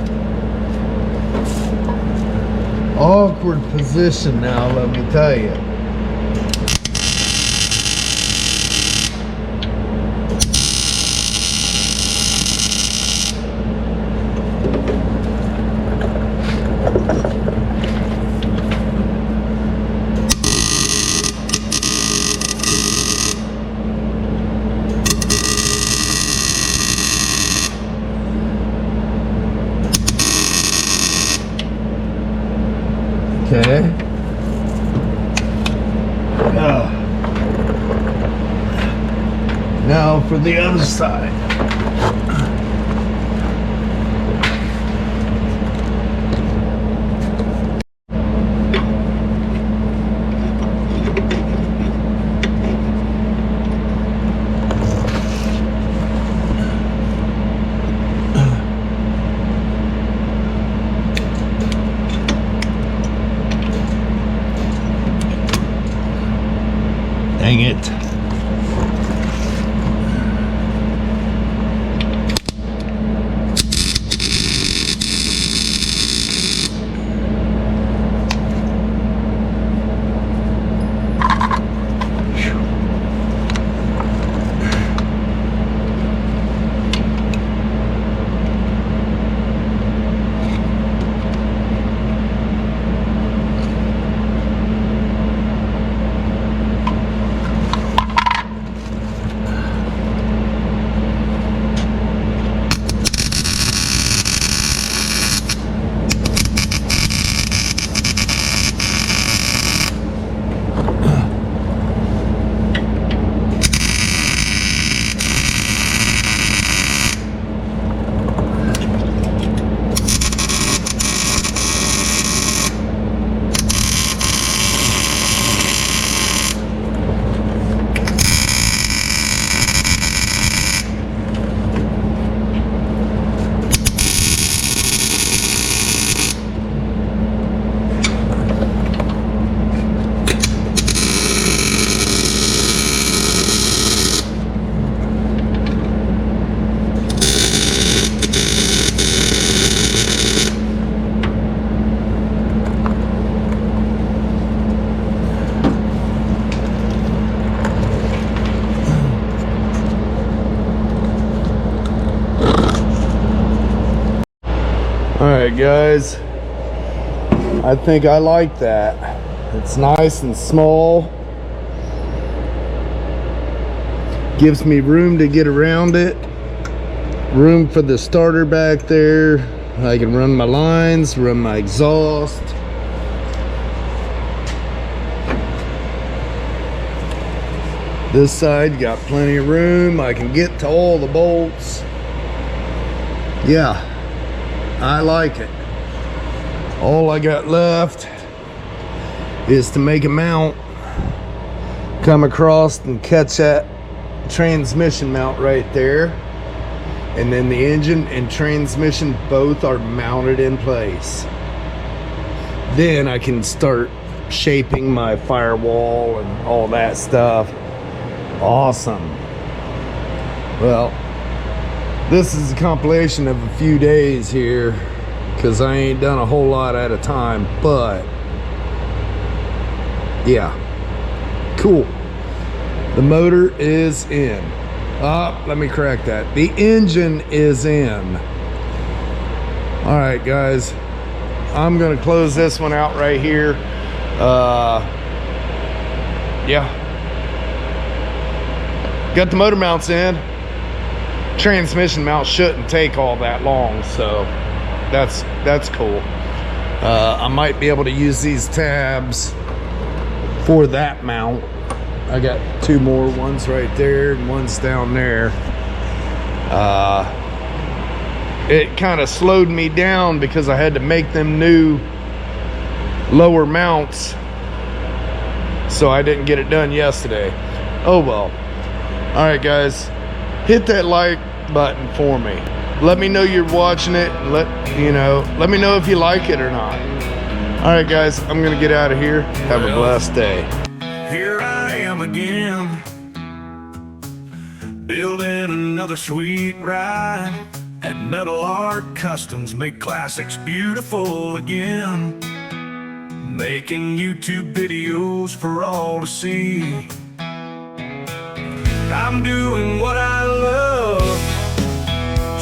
Awkward position now, let me tell you. Okay. Now for the other side. Dang it. Alright guys, I think I like that. It's nice and small. Gives me room to get around it. Room for the starter back there. I can run my lines, run my exhaust. This side got plenty of room. I can get to all the bolts. Yeah. I like it. All I got left is to make a mount, come across and catch that transmission mount right there, and then the engine and transmission both are mounted in place. Then I can start shaping my firewall and all that stuff. Awesome. Well, this is a compilation of a few days here because I ain't done a whole lot at a time, but yeah, cool. The motor is in. Let me correct that. The engine is in. All right, guys, I'm gonna close this one out right here. Yeah, got the motor mounts in. Transmission mount shouldn't take all that long, so that's cool. I might be able to use these tabs for that mount. I got two more, one's right there and one's down there. It kind of slowed me down because I had to make them new lower mounts, so I didn't get it done yesterday. Oh well. All right, guys, hit that like button for me. Let me know you're watching it. Let me know if you like it or not. All right, guys, I'm gonna get out of here. Have a blessed day. Here I am again, building another sweet ride. At Metal Art Customs, make classics beautiful again. Making YouTube videos for all to see. I'm doing what I love.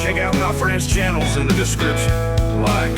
Check out my friends' channels in the description. Like,